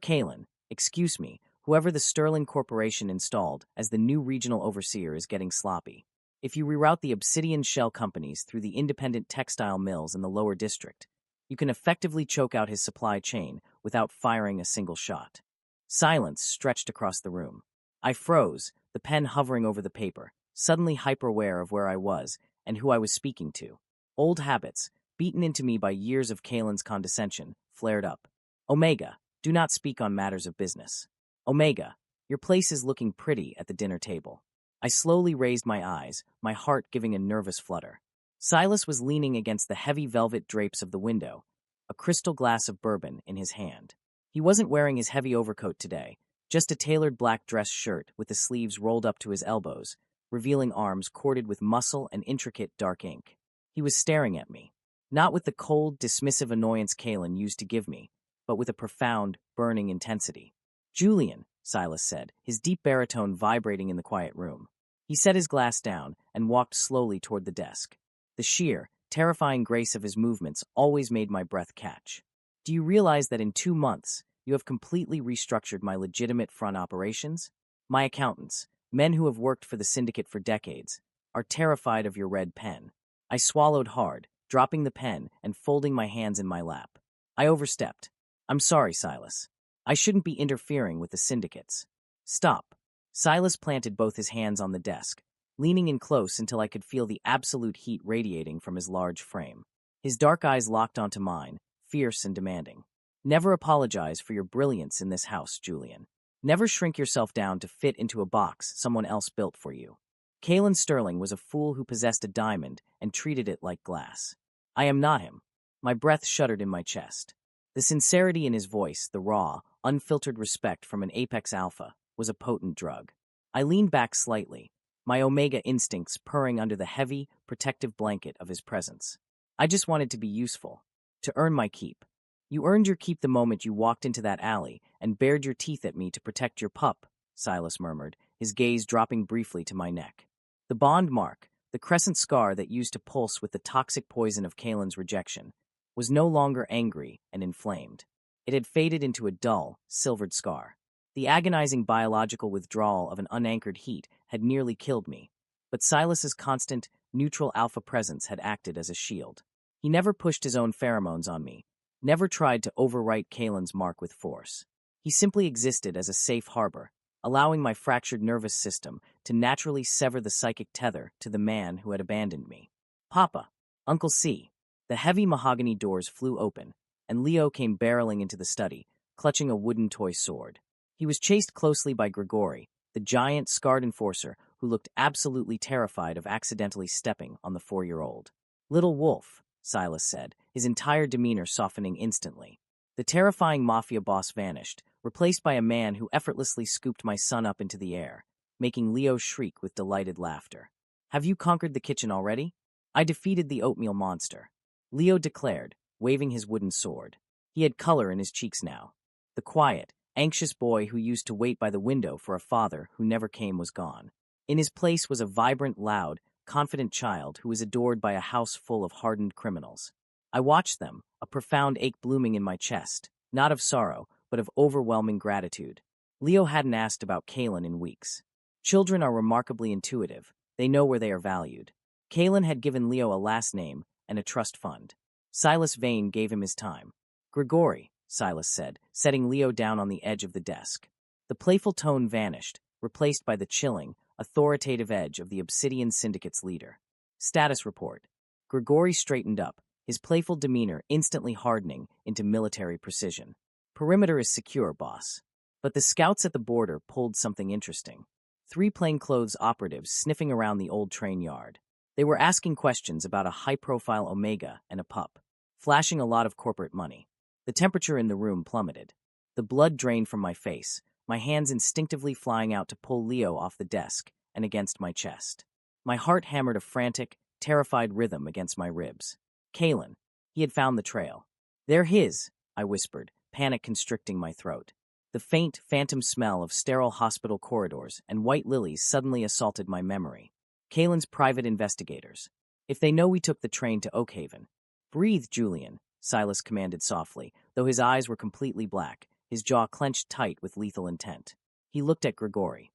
the Sterling Corporation installed as the new regional overseer is getting sloppy. If you reroute the Obsidian shell companies through the independent textile mills in the lower district, you can effectively choke out his supply chain without firing a single shot." Silence stretched across the room. I froze, the pen hovering over the paper, suddenly hyper-aware of where I was and who I was speaking to. Old habits, beaten into me by years of Kalen's condescension, flared up. "Omega, do not speak on matters of business. Omega, your place is looking pretty at the dinner table." I slowly raised my eyes, my heart giving a nervous flutter. Silas was leaning against the heavy velvet drapes of the window, a crystal glass of bourbon in his hand. He wasn't wearing his heavy overcoat today, just a tailored black dress shirt with the sleeves rolled up to his elbows, revealing arms corded with muscle and intricate dark ink. He was staring at me, not with the cold, dismissive annoyance Kalen used to give me, but with a profound, burning intensity. "Julian," Silas said, his deep baritone vibrating in the quiet room. He set his glass down and walked slowly toward the desk. The sheer, terrifying grace of his movements always made my breath catch. "Do you realize that in 2 months, you have completely restructured my legitimate front operations? My accountants, men who have worked for the syndicate for decades, are terrified of your red pen." I swallowed hard, dropping the pen and folding my hands in my lap. I overstepped. "I'm sorry, Silas. I shouldn't be interfering with the syndicates." "Stop." Silas planted both his hands on the desk, leaning in close until I could feel the absolute heat radiating from his large frame. His dark eyes locked onto mine, fierce and demanding. "Never apologize for your brilliance in this house, Julian. Never shrink yourself down to fit into a box someone else built for you. Kalen Sterling was a fool who possessed a diamond and treated it like glass. I am not him." My breath shuddered in my chest. The sincerity in his voice, the raw, unfiltered respect from an apex alpha, was a potent drug. I leaned back slightly, my Omega instincts purring under the heavy, protective blanket of his presence. I just wanted to be useful, to earn my keep. You earned your keep the moment you walked into that alley and bared your teeth at me to protect your pup, Silas murmured, his gaze dropping briefly to my neck. The bond mark, the crescent scar that used to pulse with the toxic poison of Kalen's rejection, was no longer angry and inflamed. It had faded into a dull, silvered scar. The agonizing biological withdrawal of an unanchored heat had nearly killed me, but Silas's constant, neutral alpha presence had acted as a shield. He never pushed his own pheromones on me, never tried to overwrite Kalen's mark with force. He simply existed as a safe harbor, allowing my fractured nervous system to naturally sever the psychic tether to the man who had abandoned me. Papa, Uncle C. The heavy mahogany doors flew open, and Leo came barreling into the study, clutching a wooden toy sword. He was chased closely by Grigori, the giant, scarred enforcer who looked absolutely terrified of accidentally stepping on the 4-year-old. Little wolf, Silas said, his entire demeanor softening instantly. The terrifying Mafia boss vanished, replaced by a man who effortlessly scooped my son up into the air, making Leo shriek with delighted laughter. Have you conquered the kitchen already? I defeated the oatmeal monster, Leo declared, waving his wooden sword. He had color in his cheeks now. The quiet, anxious boy who used to wait by the window for a father who never came was gone. In his place was a vibrant, loud, confident child who was adored by a house full of hardened criminals. I watched them, a profound ache blooming in my chest, not of sorrow, but of overwhelming gratitude. Leo hadn't asked about Kalen in weeks. Children are remarkably intuitive. They know where they are valued. Kalen had given Leo a last name and a trust fund. Silas Vane gave him his time. Grigori, Silas said, setting Leo down on the edge of the desk. The playful tone vanished, replaced by the chilling, authoritative edge of the Obsidian Syndicate's leader. Status report. Grigori straightened up, his playful demeanor instantly hardening into military precision. Perimeter is secure, boss. But the scouts at the border pulled something interesting. 3 plainclothes operatives sniffing around the old train yard. They were asking questions about a high-profile Omega and a pup, flashing a lot of corporate money. The temperature in the room plummeted. The blood drained from my face, my hands instinctively flying out to pull Leo off the desk and against my chest. My heart hammered a frantic, terrified rhythm against my ribs. Kalen. He had found the trail. They're his, I whispered, panic constricting my throat. The faint, phantom smell of sterile hospital corridors and white lilies suddenly assaulted my memory. Kalen's private investigators. If they know we took the train to Oakhaven. Breathe, Julian, Silas commanded softly, though his eyes were completely black, his jaw clenched tight with lethal intent. He looked at Grigori.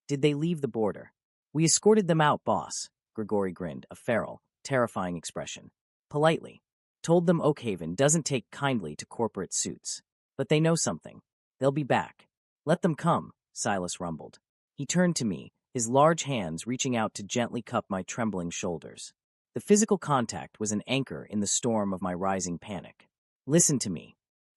Did they leave the border? We escorted them out, boss, Grigori grinned, a feral, terrifying expression. Politely. Told them Oakhaven doesn't take kindly to corporate suits. But they know something. They'll be back. Let them come, Silas rumbled. He turned to me, his large hands reaching out to gently cup my trembling shoulders. The physical contact was an anchor in the storm of my rising panic. Listen to me.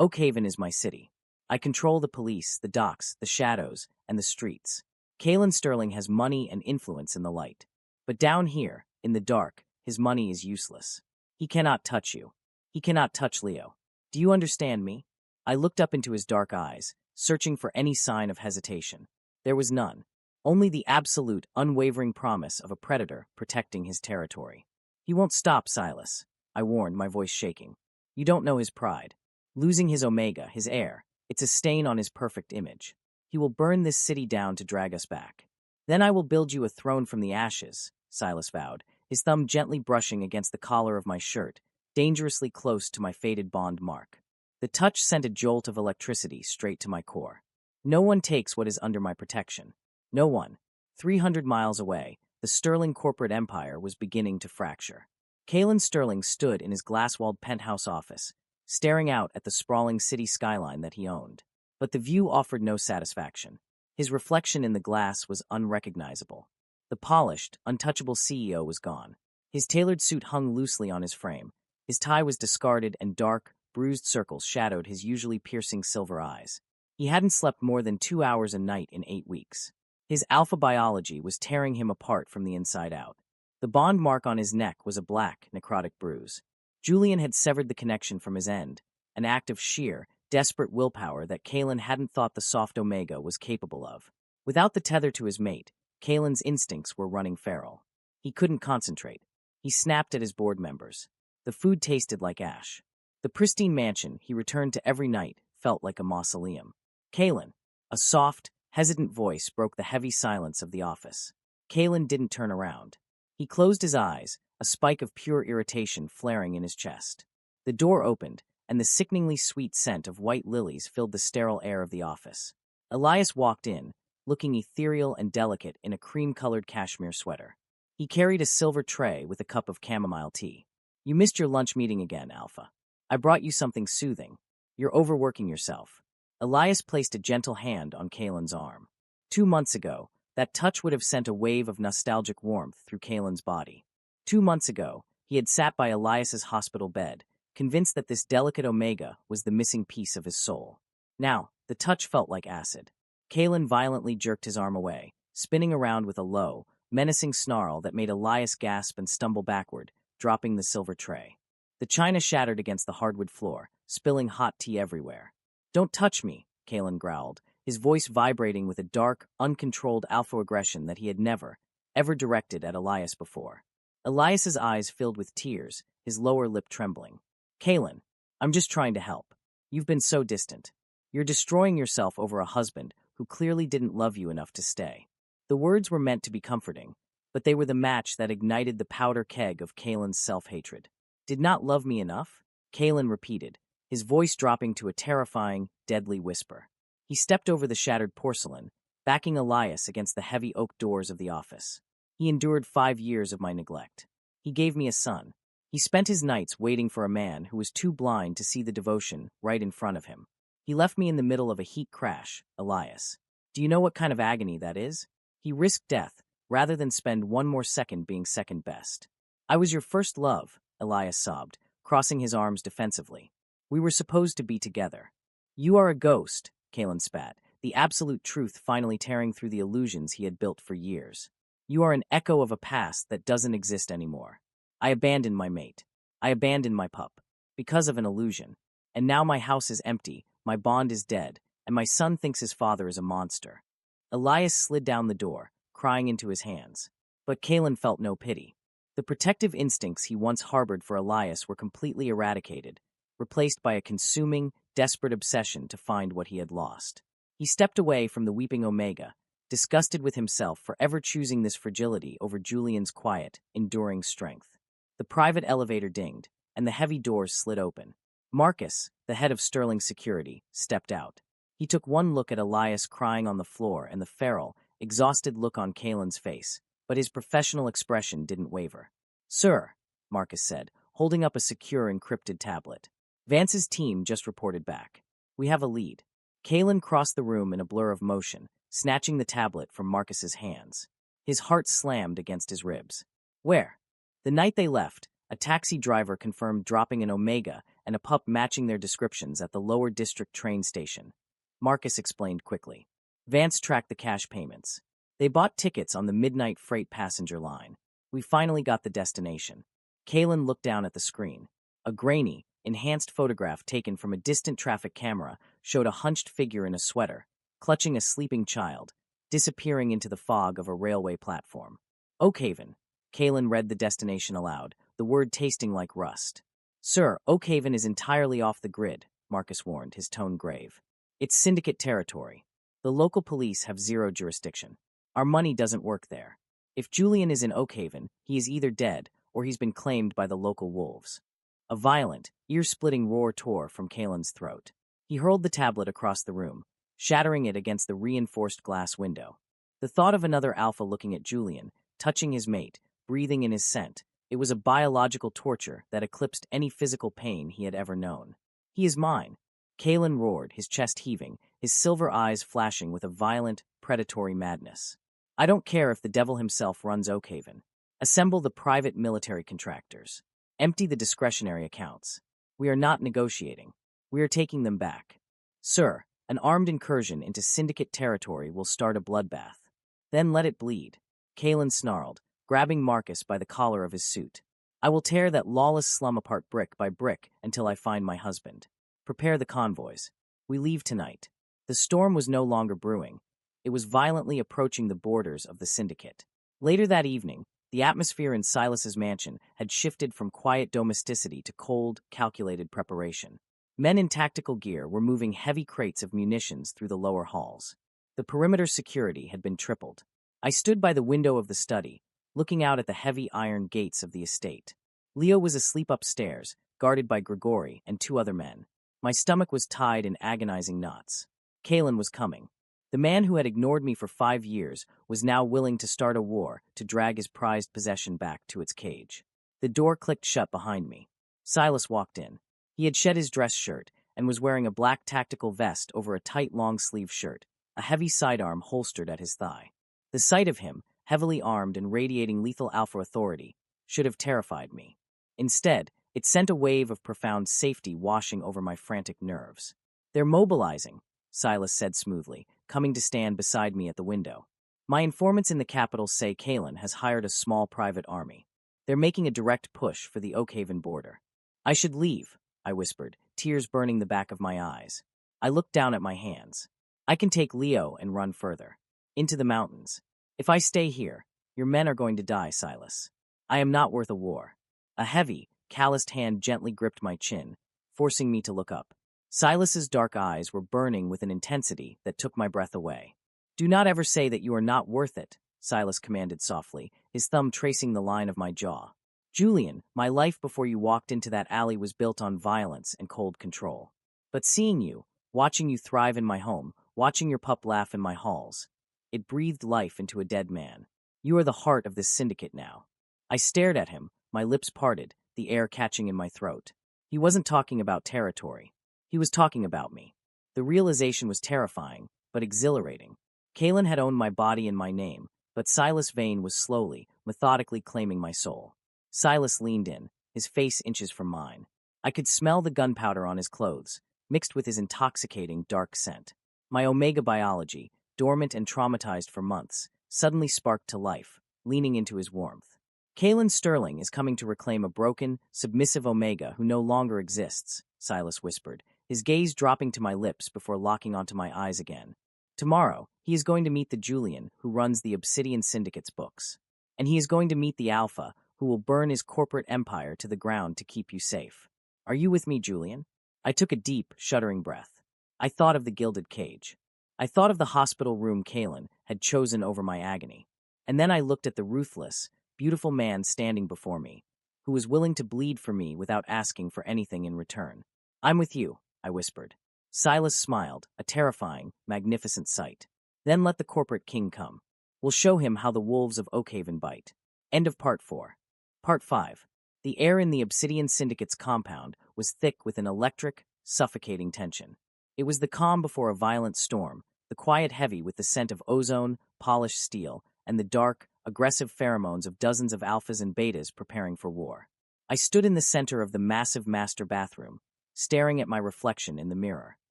Oakhaven is my city. I control the police, the docks, the shadows, and the streets. Kalen Sterling has money and influence in the light. But down here, in the dark, his money is useless. He cannot touch you. He cannot touch Leo. Do you understand me? I looked up into his dark eyes, searching for any sign of hesitation. There was none. Only the absolute, unwavering promise of a predator protecting his territory. He won't stop, Silas, I warned, my voice shaking. You don't know his pride. Losing his Omega, his heir, it's a stain on his perfect image. He will burn this city down to drag us back. Then I will build you a throne from the ashes, Silas vowed, his thumb gently brushing against the collar of my shirt, dangerously close to my faded bond mark. The touch sent a jolt of electricity straight to my core. No one takes what is under my protection. No one. 300 miles away, the Sterling corporate empire was beginning to fracture. Kalen Sterling stood in his glass-walled penthouse office, staring out at the sprawling city skyline that he owned. But the view offered no satisfaction. His reflection in the glass was unrecognizable. The polished, untouchable CEO was gone. His tailored suit hung loosely on his frame. His tie was discarded and dark, bruised circles shadowed his usually piercing silver eyes. He hadn't slept more than 2 hours a night in 8 weeks. His alpha biology was tearing him apart from the inside out. The bond mark on his neck was a black, necrotic bruise. Julian had severed the connection from his end, an act of sheer, desperate willpower that Kalen hadn't thought the soft Omega was capable of. Without the tether to his mate, Kalen's instincts were running feral. He couldn't concentrate. He snapped at his board members. The food tasted like ash. The pristine mansion he returned to every night felt like a mausoleum. Kalen, a soft, hesitant voice broke the heavy silence of the office. Kalen didn't turn around. He closed his eyes, a spike of pure irritation flaring in his chest. The door opened, and the sickeningly sweet scent of white lilies filled the sterile air of the office. Elias walked in, looking ethereal and delicate in a cream-colored cashmere sweater. He carried a silver tray with a cup of chamomile tea. "You missed your lunch meeting again, Alpha. I brought you something soothing. You're overworking yourself." Elias placed a gentle hand on Kalen's arm. 2 months ago, that touch would have sent a wave of nostalgic warmth through Kalen's body. 2 months ago, he had sat by Elias's hospital bed, convinced that this delicate Omega was the missing piece of his soul. Now, the touch felt like acid. Kalen violently jerked his arm away, spinning around with a low, menacing snarl that made Elias gasp and stumble backward, dropping the silver tray. The china shattered against the hardwood floor, spilling hot tea everywhere. "Don't touch me," Kalen growled, his voice vibrating with a dark, uncontrolled alpha aggression that he had never, ever directed at Elias before. Elias's eyes filled with tears, his lower lip trembling. "Kalen, I'm just trying to help. You've been so distant. You're destroying yourself over a husband who clearly didn't love you enough to stay." The words were meant to be comforting, but they were the match that ignited the powder keg of Kalen's self-hatred. "Did not love me enough?" Kalen repeated, his voice dropping to a terrifying, deadly whisper. He stepped over the shattered porcelain, backing Elias against the heavy oak doors of the office. "He endured 5 years of my neglect. He gave me a son. He spent his nights waiting for a man who was too blind to see the devotion right in front of him. He left me in the middle of a heat crash, Elias. Do you know what kind of agony that is? He risked death rather than spend one more second being second best. I was your first love," Elias sobbed, crossing his arms defensively. "We were supposed to be together." "You are a ghost," Kalen spat, the absolute truth finally tearing through the illusions he had built for years. "You are an echo of a past that doesn't exist anymore. I abandoned my mate. I abandoned my pup. Because of an illusion. And now my house is empty, my bond is dead, and my son thinks his father is a monster." Elias slid down the door, crying into his hands. But Kalen felt no pity. The protective instincts he once harbored for Elias were completely eradicated, replaced by a consuming, desperate obsession to find what he had lost. He stepped away from the weeping Omega, disgusted with himself for ever choosing this fragility over Julian's quiet, enduring strength. The private elevator dinged, and the heavy doors slid open. Marcus, the head of Sterling Security, stepped out. He took one look at Elias crying on the floor and the feral, exhausted look on Kalen's face, but his professional expression didn't waver. "Sir," Marcus said, holding up a secure encrypted tablet. "Vance's team just reported back. We have a lead." Kalen crossed the room in a blur of motion, snatching the tablet from Marcus's hands. His heart slammed against his ribs. "Where?" The night they left, a taxi driver confirmed dropping an Omega and a pup matching their descriptions at the lower district train station. Marcus explained quickly. Vance tracked the cash payments. They bought tickets on the midnight freight passenger line. We finally got the destination. Kalen looked down at the screen. A grainy, enhanced photograph taken from a distant traffic camera showed a hunched figure in a sweater, clutching a sleeping child, disappearing into the fog of a railway platform. "Oakhaven." Kalen read the destination aloud, the word tasting like rust. "Sir, Oakhaven is entirely off the grid," Marcus warned, his tone grave. "It's syndicate territory. The local police have zero jurisdiction. Our money doesn't work there. If Julian is in Oakhaven, he is either dead or he's been claimed by the local wolves." A violent, ear-splitting roar tore from Kalen's throat. He hurled the tablet across the room, shattering it against the reinforced glass window. The thought of another alpha looking at Julian, touching his mate, breathing in his scent, it was a biological torture that eclipsed any physical pain he had ever known. "He is mine," Kalen roared, his chest heaving, his silver eyes flashing with a violent, predatory madness. "I don't care if the devil himself runs Oakhaven. Assemble the private military contractors. Empty the discretionary accounts. We are not negotiating. We are taking them back. Sir, an armed incursion into syndicate territory will start a bloodbath. Then let it bleed." Kalen snarled, grabbing Marcus by the collar of his suit. "I will tear that lawless slum apart brick by brick until I find my husband. Prepare the convoys. We leave tonight. The storm was no longer brewing. It was violently approaching the borders of the syndicate. Later that evening, the atmosphere in Silas's mansion had shifted from quiet domesticity to cold, calculated preparation. Men in tactical gear were moving heavy crates of munitions through the lower halls. The perimeter security had been tripled. I stood by the window of the study, looking out at the heavy iron gates of the estate. Leo was asleep upstairs, guarded by Grigori and two other men. My stomach was tied in agonizing knots. Kalen was coming. The man who had ignored me for 5 years was now willing to start a war to drag his prized possession back to its cage. The door clicked shut behind me. Silas walked in. He had shed his dress shirt and was wearing a black tactical vest over a tight long-sleeve shirt, a heavy sidearm holstered at his thigh. The sight of him, heavily armed and radiating lethal alpha authority, should have terrified me. Instead, it sent a wave of profound safety washing over my frantic nerves. "They're mobilizing," Silas said smoothly, coming to stand beside me at the window. "My informants in the capital say Kalen has hired a small private army. They're making a direct push for the Oakhaven border." "I should leave," I whispered, tears burning the back of my eyes. I looked down at my hands. "I can take Leo and run further. Into the mountains. If I stay here, your men are going to die, Silas. I am not worth a war." A heavy, calloused hand gently gripped my chin, forcing me to look up. Silas's dark eyes were burning with an intensity that took my breath away. "Do not ever say that you are not worth it," Silas commanded softly, his thumb tracing the line of my jaw. "Julian, my life before you walked into that alley was built on violence and cold control. But seeing you, watching you thrive in my home, watching your pup laugh in my halls, it breathed life into a dead man. You are the heart of this syndicate now." I stared at him, my lips parted, the air catching in my throat. He wasn't talking about territory. He was talking about me. The realization was terrifying, but exhilarating. Kalen had owned my body and my name, but Silas Vane was slowly, methodically claiming my soul. Silas leaned in, his face inches from mine. I could smell the gunpowder on his clothes, mixed with his intoxicating, dark scent. My Omega biology, dormant and traumatized for months, suddenly sparked to life, leaning into his warmth. "Kalen Sterling is coming to reclaim a broken, submissive Omega who no longer exists," Silas whispered, his gaze dropping to my lips before locking onto my eyes again. "Tomorrow, he is going to meet the Julian who runs the Obsidian Syndicate's books. And he is going to meet the Alpha who will burn his corporate empire to the ground to keep you safe. Are you with me, Julian?" I took a deep, shuddering breath. I thought of the gilded cage. I thought of the hospital room Kalen had chosen over my agony. And then I looked at the ruthless, beautiful man standing before me, who was willing to bleed for me without asking for anything in return. "I'm with you," I whispered. Silas smiled, a terrifying, magnificent sight. "Then let the corporate king come. We'll show him how the wolves of Oakhaven bite." End of Part 4. Part 5. The air in the Obsidian Syndicate's compound was thick with an electric, suffocating tension. It was the calm before a violent storm, the quiet heavy with the scent of ozone, polished steel, and the dark, aggressive pheromones of dozens of alphas and betas preparing for war. I stood in the center of the massive master bathroom, staring at my reflection in the mirror.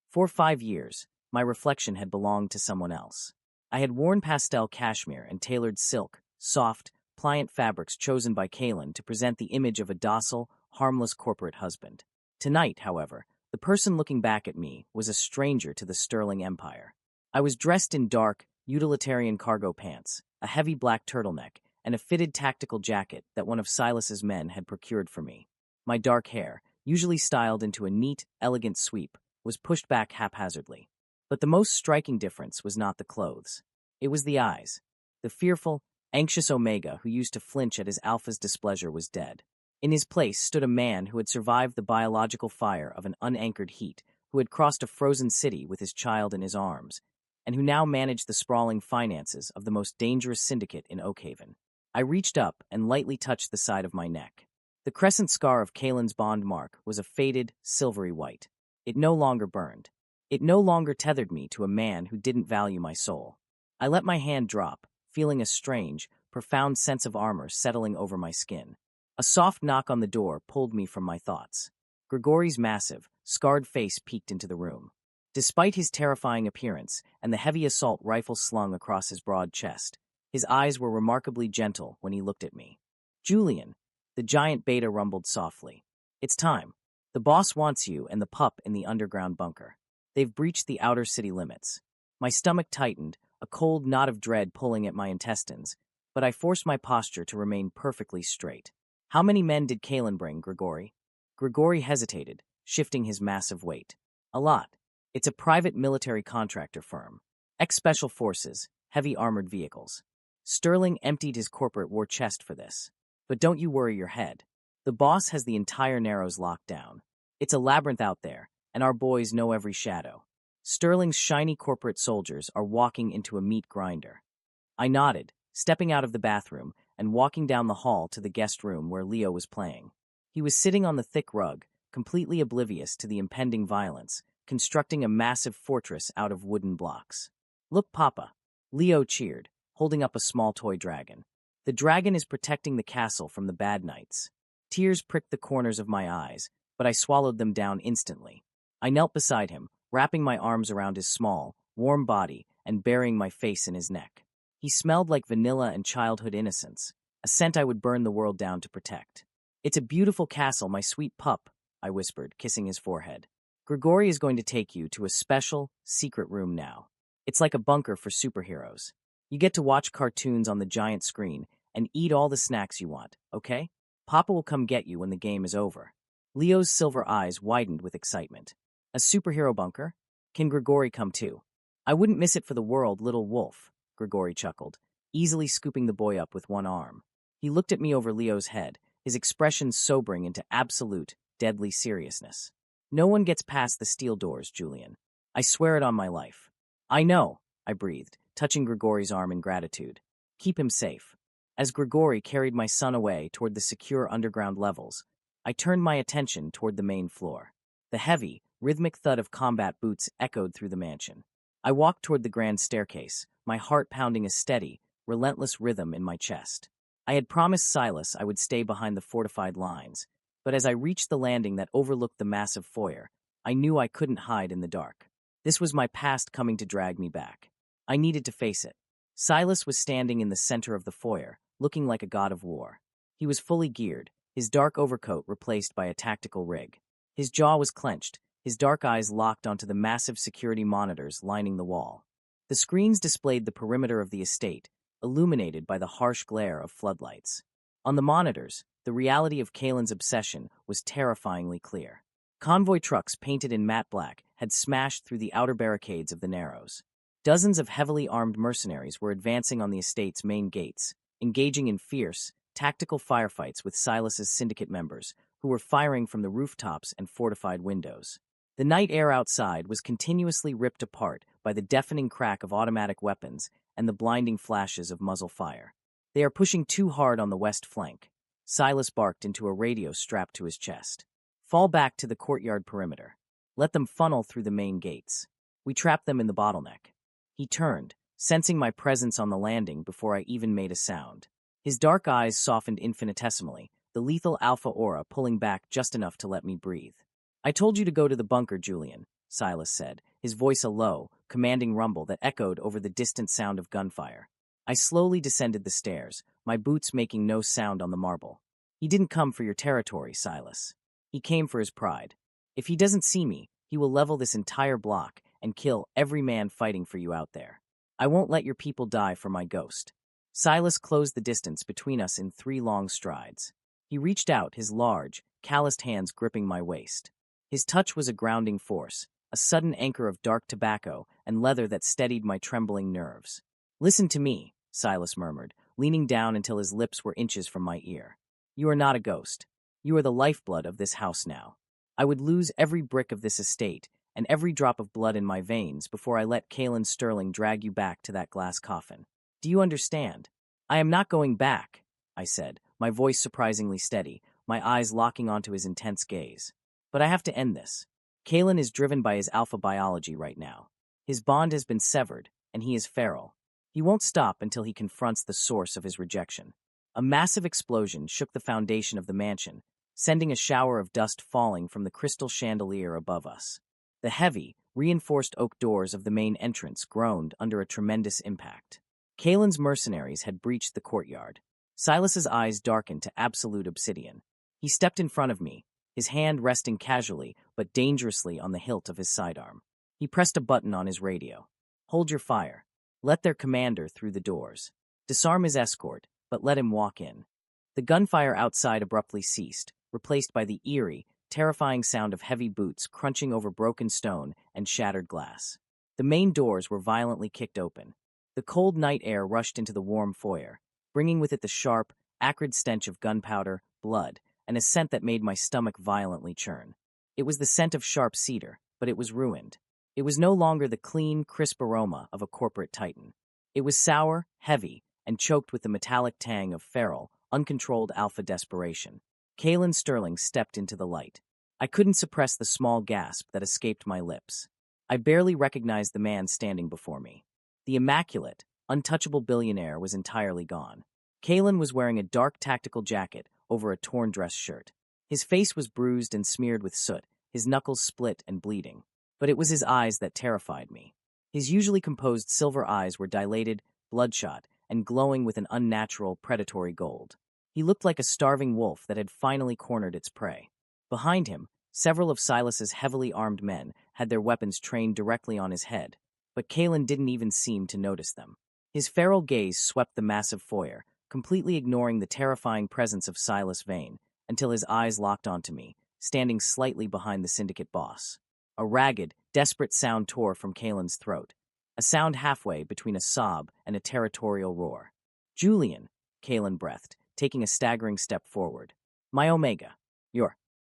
For 5 years, my reflection had belonged to someone else. I had worn pastel cashmere and tailored silk, soft, pliant fabrics chosen by Kalen to present the image of a docile, harmless corporate husband. Tonight, however, the person looking back at me was a stranger to the Sterling Empire. I was dressed in dark, utilitarian cargo pants, a heavy black turtleneck, and a fitted tactical jacket that one of Silas's men had procured for me. My dark hair, usually styled into a neat, elegant sweep, was pushed back haphazardly. But the most striking difference was not the clothes. It was the eyes. The fearful, anxious Omega who used to flinch at his alpha's displeasure was dead. In his place stood a man who had survived the biological fire of an unanchored heat, who had crossed a frozen city with his child in his arms, and who now managed the sprawling finances of the most dangerous syndicate in Oakhaven. I reached up and lightly touched the side of my neck. The crescent scar of Kalen's bond mark was a faded, silvery white. It no longer burned. It no longer tethered me to a man who didn't value my soul. I let my hand drop, feeling a strange, profound sense of armor settling over my skin. A soft knock on the door pulled me from my thoughts. Grigori's massive, scarred face peeked into the room. Despite his terrifying appearance and the heavy assault rifle slung across his broad chest, his eyes were remarkably gentle when he looked at me. "Julian," the giant beta rumbled softly. "It's time." The boss wants you and the pup in the underground bunker. They've breached the outer city limits. My stomach tightened, a cold knot of dread pulling at my intestines, but I forced my posture to remain perfectly straight. How many men did Kalen bring, Grigori? Grigori hesitated, shifting his massive weight. A lot. It's a private military contractor firm. Ex-Special Forces, heavy armored vehicles. Sterling emptied his corporate war chest for this. But don't you worry your head. The boss has the entire Narrows locked down. It's a labyrinth out there, and our boys know every shadow. Sterling's shiny corporate soldiers are walking into a meat grinder. I nodded, stepping out of the bathroom and walking down the hall to the guest room where Leo was playing. He was sitting on the thick rug, completely oblivious to the impending violence, constructing a massive fortress out of wooden blocks. Look, Papa, Leo cheered, holding up a small toy dragon. The dragon is protecting the castle from the bad knights. Tears pricked the corners of my eyes, but I swallowed them down instantly. I knelt beside him, wrapping my arms around his small, warm body and burying my face in his neck. He smelled like vanilla and childhood innocence, a scent I would burn the world down to protect. It's a beautiful castle, my sweet pup, I whispered, kissing his forehead. Grigori is going to take you to a special, secret room now. It's like a bunker for superheroes. You get to watch cartoons on the giant screen and eat all the snacks you want, okay? Papa will come get you when the game is over. Leo's silver eyes widened with excitement. A superhero bunker? Can Grigori come too? I wouldn't miss it for the world, little wolf, Grigori chuckled, easily scooping the boy up with one arm. He looked at me over Leo's head, his expression sobering into absolute, deadly seriousness. No one gets past the steel doors, Julian. I swear it on my life. I know, I breathed, touching Grigori's arm in gratitude. Keep him safe. As Grigori carried my son away toward the secure underground levels, I turned my attention toward the main floor. The heavy, rhythmic thud of combat boots echoed through the mansion. I walked toward the grand staircase, my heart pounding a steady, relentless rhythm in my chest. I had promised Silas I would stay behind the fortified lines, but as I reached the landing that overlooked the massive foyer, I knew I couldn't hide in the dark. This was my past coming to drag me back. I needed to face it. Silas was standing in the center of the foyer, looking like a god of war. He was fully geared, his dark overcoat replaced by a tactical rig. His jaw was clenched, his dark eyes locked onto the massive security monitors lining the wall. The screens displayed the perimeter of the estate, illuminated by the harsh glare of floodlights. On the monitors, the reality of Kalen's obsession was terrifyingly clear. Convoy trucks painted in matte black had smashed through the outer barricades of the Narrows. Dozens of heavily armed mercenaries were advancing on the estate's main gates, engaging in fierce, tactical firefights with Silas's syndicate members, who were firing from the rooftops and fortified windows. The night air outside was continuously ripped apart by the deafening crack of automatic weapons and the blinding flashes of muzzle fire. They are pushing too hard on the west flank, Silas barked into a radio strapped to his chest. Fall back to the courtyard perimeter. Let them funnel through the main gates. We trap them in the bottleneck. He turned, sensing my presence on the landing before I even made a sound. His dark eyes softened infinitesimally, the lethal alpha aura pulling back just enough to let me breathe. I told you to go to the bunker, Julian, Silas said, his voice a low, commanding rumble that echoed over the distant sound of gunfire. I slowly descended the stairs, my boots making no sound on the marble. He didn't come for your territory, Silas. He came for his pride. If he doesn't see me, he will level this entire block and kill every man fighting for you out there. I won't let your people die for my ghost. Silas closed the distance between us in 3 long strides. He reached out, his large, calloused hands gripping my waist. His touch was a grounding force, a sudden anchor of dark tobacco and leather that steadied my trembling nerves. Listen to me, Silas murmured, leaning down until his lips were inches from my ear. You are not a ghost. You are the lifeblood of this house now. I would lose every brick of this estate and every drop of blood in my veins before I let Kalen Sterling drag you back to that glass coffin. Do you understand? I am not going back, I said, my voice surprisingly steady, my eyes locking onto his intense gaze. But I have to end this. Kalen is driven by his alpha biology right now. His bond has been severed, and he is feral. He won't stop until he confronts the source of his rejection. A massive explosion shook the foundation of the mansion, sending a shower of dust falling from the crystal chandelier above us. The heavy, reinforced oak doors of the main entrance groaned under a tremendous impact. Kalen's mercenaries had breached the courtyard. Silas's eyes darkened to absolute obsidian. He stepped in front of me, his hand resting casually but dangerously on the hilt of his sidearm. He pressed a button on his radio. "Hold your fire. Let their commander through the doors. Disarm his escort, but let him walk in." The gunfire outside abruptly ceased, replaced by the eerie, terrifying sound of heavy boots crunching over broken stone and shattered glass. The main doors were violently kicked open. The cold night air rushed into the warm foyer, bringing with it the sharp, acrid stench of gunpowder, blood, and a scent that made my stomach violently churn. It was the scent of sharp cedar, but it was ruined. It was no longer the clean, crisp aroma of a corporate titan. It was sour, heavy, and choked with the metallic tang of feral, uncontrolled alpha desperation. Kalen Sterling stepped into the light. I couldn't suppress the small gasp that escaped my lips. I barely recognized the man standing before me. The immaculate, untouchable billionaire was entirely gone. Kalen was wearing a dark tactical jacket over a torn dress shirt. His face was bruised and smeared with soot, his knuckles split and bleeding. But it was his eyes that terrified me. His usually composed silver eyes were dilated, bloodshot, and glowing with an unnatural, predatory gold. He looked like a starving wolf that had finally cornered its prey. Behind him, several of Silas's heavily armed men had their weapons trained directly on his head, but Kalen didn't even seem to notice them. His feral gaze swept the massive foyer, completely ignoring the terrifying presence of Silas Vane, until his eyes locked onto me, standing slightly behind the syndicate boss. A ragged, desperate sound tore from Kalen's throat, a sound halfway between a sob and a territorial roar. "Julian," Kalen breathed, taking a staggering step forward. "My Omega.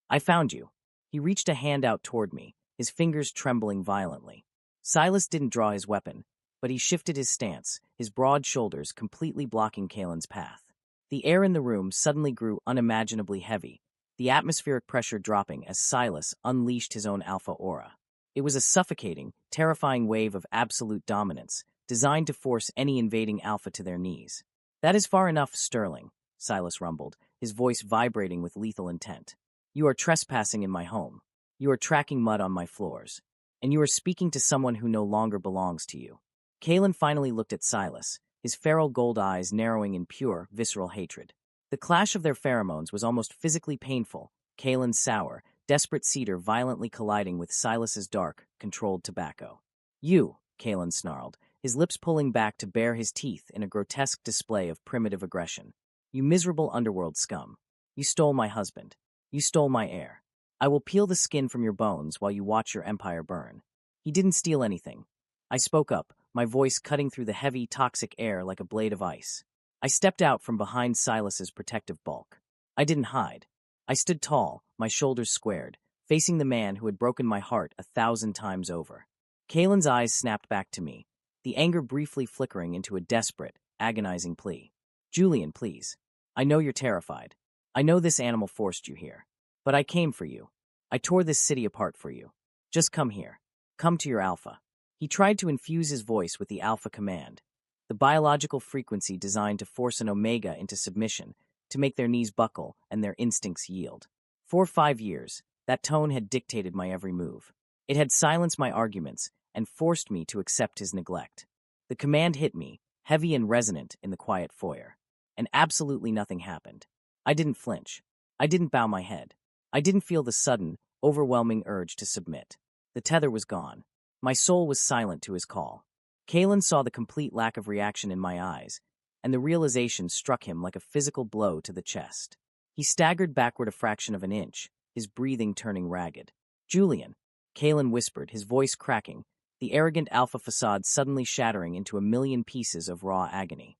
I found you." He reached a hand out toward me, his fingers trembling violently. Silas didn't draw his weapon, but he shifted his stance, his broad shoulders completely blocking Kalen's path. The air in the room suddenly grew unimaginably heavy, the atmospheric pressure dropping as Silas unleashed his own alpha aura. It was a suffocating, terrifying wave of absolute dominance, designed to force any invading alpha to their knees. "That is far enough, Sterling," Silas rumbled, his voice vibrating with lethal intent. "You are trespassing in my home. You are tracking mud on my floors. And you are speaking to someone who no longer belongs to you." Kalen finally looked at Silas, his feral gold eyes narrowing in pure, visceral hatred. The clash of their pheromones was almost physically painful, Kalen's sour, desperate cedar violently colliding with Silas's dark, controlled tobacco. "You," Kalen snarled, his lips pulling back to bare his teeth in a grotesque display of primitive aggression. "You miserable underworld scum. You stole my husband. You stole my heir. I will peel the skin from your bones while you watch your empire burn." "He didn't steal anything." I spoke up, my voice cutting through the heavy, toxic air like a blade of ice. I stepped out from behind Silas's protective bulk. I didn't hide. I stood tall, my shoulders squared, facing the man who had broken my heart 1,000 times over. Kalen's eyes snapped back to me, the anger briefly flickering into a desperate, agonizing plea. "Julian, please. I know you're terrified. I know this animal forced you here. But I came for you. I tore this city apart for you. Just come here. Come to your alpha." He tried to infuse his voice with the alpha command, the biological frequency designed to force an Omega into submission, to make their knees buckle and their instincts yield. For 5 years, that tone had dictated my every move. It had silenced my arguments and forced me to accept his neglect. The command hit me, heavy and resonant in the quiet foyer. And absolutely nothing happened. I didn't flinch. I didn't bow my head. I didn't feel the sudden, overwhelming urge to submit. The tether was gone. My soul was silent to his call. Kalen saw the complete lack of reaction in my eyes, and the realization struck him like a physical blow to the chest. He staggered backward a fraction of an inch, his breathing turning ragged. "Julian," Kalen whispered, his voice cracking, the arrogant alpha facade suddenly shattering into a million pieces of raw agony.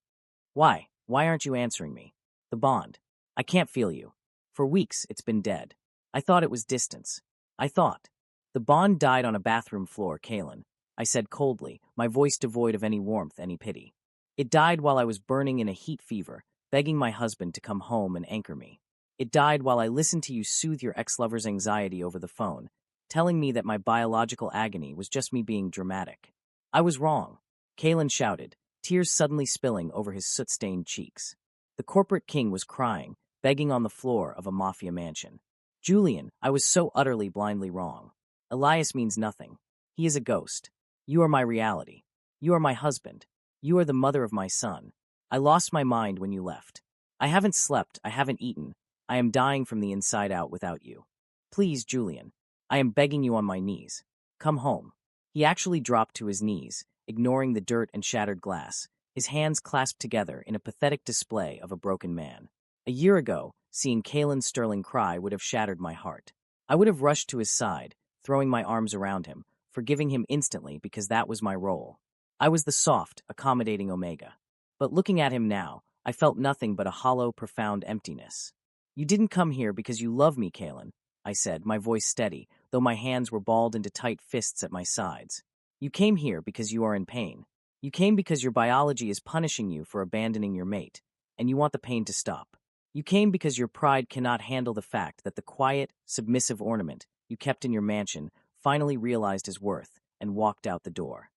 "Why? Why aren't you answering me? The bond. I can't feel you. For weeks, it's been dead. I thought it was distance. I thought." "The bond died on a bathroom floor, Kalen," I said coldly, my voice devoid of any warmth, any pity. "It died while I was burning in a heat fever, begging my husband to come home and anchor me. It died while I listened to you soothe your ex-lover's anxiety over the phone, telling me that my biological agony was just me being dramatic. I was wrong," Kalen shouted, tears suddenly spilling over his soot-stained cheeks. The corporate king was crying, begging on the floor of a Mafia mansion. "Julian, I was so utterly blindly wrong. Elias means nothing. He is a ghost. You are my reality. You are my husband. You are the mother of my son. I lost my mind when you left. I haven't slept, I haven't eaten. I am dying from the inside out without you." Please, Julian. I am begging you on my knees. Come home. He actually dropped to his knees, ignoring the dirt and shattered glass, his hands clasped together in a pathetic display of a broken man. A year ago, seeing Kalen Sterling cry would have shattered my heart. I would have rushed to his side, throwing my arms around him, forgiving him instantly because that was my role. I was the soft, accommodating Omega. But looking at him now, I felt nothing but a hollow, profound emptiness. You didn't come here because you love me, Kalen, I said, my voice steady, though my hands were balled into tight fists at my sides. You came here because you are in pain. You came because your biology is punishing you for abandoning your mate, and you want the pain to stop. You came because your pride cannot handle the fact that the quiet, submissive ornament you kept in your mansion finally realized his worth and walked out the door.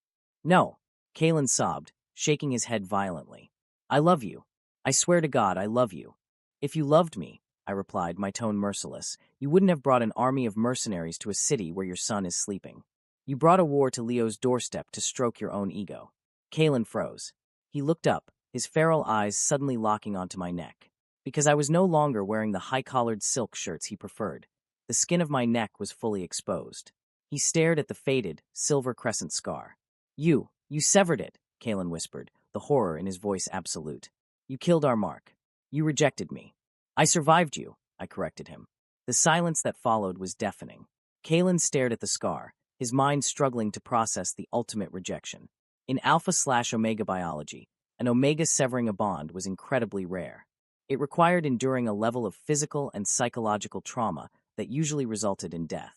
No, Kalen sobbed, shaking his head violently. I love you. I swear to God I love you. If you loved me, I replied, my tone merciless, you wouldn't have brought an army of mercenaries to a city where your son is sleeping. You brought a war to Leo's doorstep to stroke your own ego. Kalen froze. He looked up, his feral eyes suddenly locking onto my neck. Because I was no longer wearing the high-collared silk shirts he preferred. The skin of my neck was fully exposed. He stared at the faded, silver crescent scar. You severed it, Kalen whispered, the horror in his voice absolute. You killed our Mark. You rejected me. I survived you, I corrected him. The silence that followed was deafening. Kalen stared at the scar, his mind struggling to process the ultimate rejection. In Alpha/Omega biology, an Omega severing a bond was incredibly rare. It required enduring a level of physical and psychological trauma that usually resulted in death.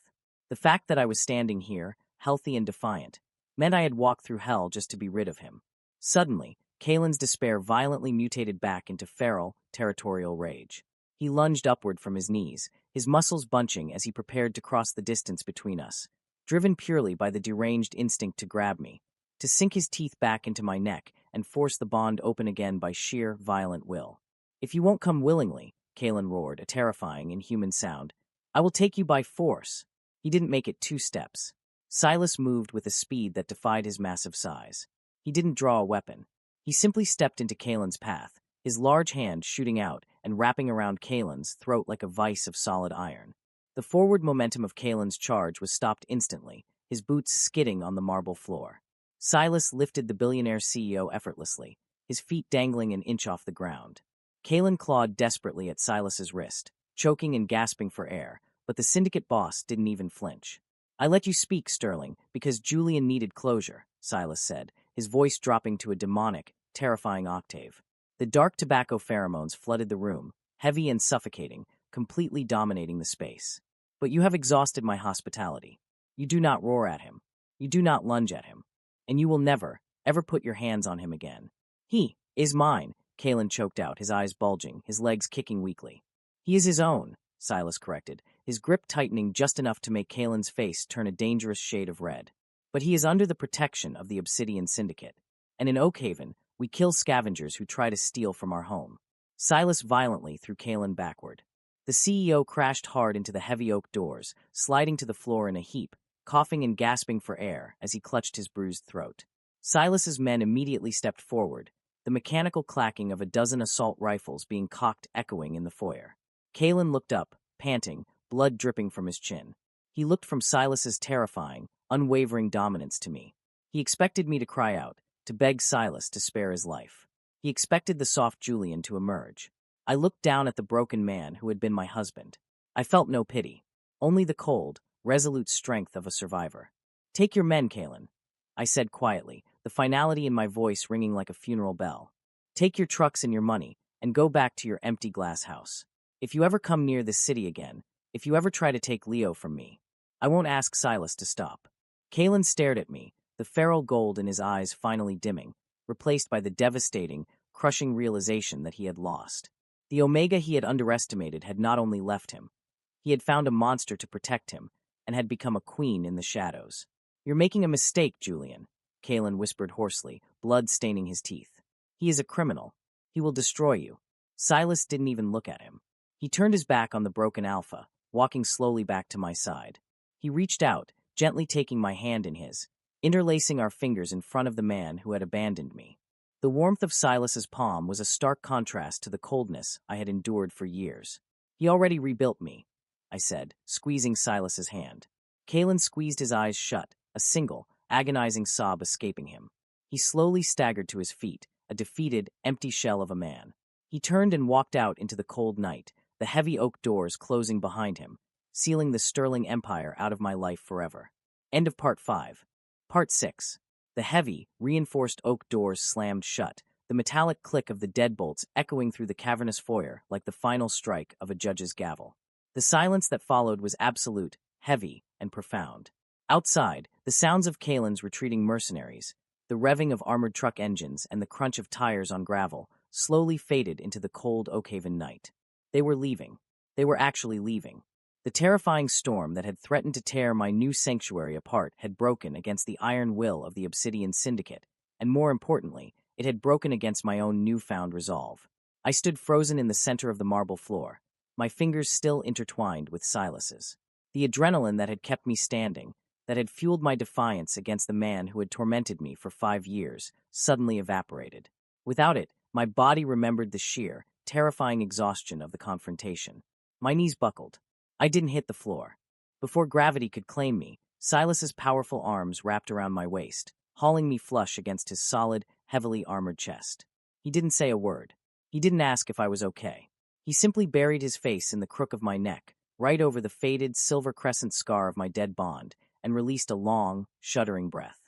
The fact that I was standing here, healthy and defiant, meant I had walked through hell just to be rid of him. Suddenly, Kalen's despair violently mutated back into feral, territorial rage. He lunged upward from his knees, his muscles bunching as he prepared to cross the distance between us, driven purely by the deranged instinct to grab me, to sink his teeth back into my neck and force the bond open again by sheer, violent will. If you won't come willingly, Kalen roared, a terrifying, inhuman sound, I will take you by force. He didn't make it 2 steps. Silas moved with a speed that defied his massive size. He didn't draw a weapon. He simply stepped into Kalen's path, his large hand shooting out and wrapping around Kalen's throat like a vice of solid iron. The forward momentum of Kalen's charge was stopped instantly, his boots skidding on the marble floor. Silas lifted the billionaire CEO effortlessly, his feet dangling an inch off the ground. Kalen clawed desperately at Silas's wrist, choking and gasping for air, but the syndicate boss didn't even flinch. I let you speak, Sterling, because Julian needed closure, Silas said, his voice dropping to a demonic, terrifying octave. The dark tobacco pheromones flooded the room, heavy and suffocating, completely dominating the space. But you have exhausted my hospitality. You do not roar at him. You do not lunge at him. And you will never, ever put your hands on him again. He is mine, Kalen choked out, his eyes bulging, his legs kicking weakly. He is his own, Silas corrected, his grip tightening just enough to make Kalen's face turn a dangerous shade of red. But he is under the protection of the Obsidian Syndicate. And in Oakhaven, we kill scavengers who try to steal from our home. Silas violently threw Kalen backward. The CEO crashed hard into the heavy oak doors, sliding to the floor in a heap, coughing and gasping for air as he clutched his bruised throat. Silas's men immediately stepped forward, the mechanical clacking of a dozen assault rifles being cocked echoing in the foyer. Kalen looked up, panting, blood dripping from his chin. He looked from Silas's terrifying, unwavering dominance to me. He expected me to cry out, to beg Silas to spare his life. He expected the soft Julian to emerge. I looked down at the broken man who had been my husband. I felt no pity, only the cold, resolute strength of a survivor. Take your men, Kalen, I said quietly, the finality in my voice ringing like a funeral bell. Take your trucks and your money, and go back to your empty glass house. If you ever come near this city again, if you ever try to take Leo from me, I won't ask Silas to stop. Kalen stared at me, the feral gold in his eyes finally dimming, replaced by the devastating, crushing realization that he had lost. The Omega he had underestimated had not only left him, he had found a monster to protect him, and had become a queen in the shadows. You're making a mistake, Julian, Kalen whispered hoarsely, blood staining his teeth. He is a criminal. He will destroy you. Silas didn't even look at him. He turned his back on the broken Alpha, walking slowly back to my side. He reached out, gently taking my hand in his, interlacing our fingers in front of the man who had abandoned me. The warmth of Silas's palm was a stark contrast to the coldness I had endured for years. He already rebuilt me. I said, squeezing Silas's hand. Kalen squeezed his eyes shut, a single, agonizing sob escaping him. He slowly staggered to his feet, a defeated, empty shell of a man. He turned and walked out into the cold night, the heavy oak doors closing behind him, sealing the Sterling Empire out of my life forever. End of Part 5. Part 6. The heavy, reinforced oak doors slammed shut, the metallic click of the deadbolts echoing through the cavernous foyer like the final strike of a judge's gavel. The silence that followed was absolute, heavy, and profound. Outside, the sounds of Kalen's retreating mercenaries, the revving of armored truck engines and the crunch of tires on gravel, slowly faded into the cold Oakhaven night. They were leaving. They were actually leaving. The terrifying storm that had threatened to tear my new sanctuary apart had broken against the iron will of the Obsidian Syndicate, and more importantly, it had broken against my own newfound resolve. I stood frozen in the center of the marble floor, my fingers still intertwined with Silas's. The adrenaline that had kept me standing, that had fueled my defiance against the man who had tormented me for 5 years, suddenly evaporated. Without it, my body remembered the sheer, terrifying exhaustion of the confrontation. My knees buckled. I didn't hit the floor. Before gravity could claim me, Silas's powerful arms wrapped around my waist, hauling me flush against his solid, heavily armored chest. He didn't say a word. He didn't ask if I was okay. He simply buried his face in the crook of my neck, right over the faded, silver crescent scar of my dead bond, and released a long, shuddering breath.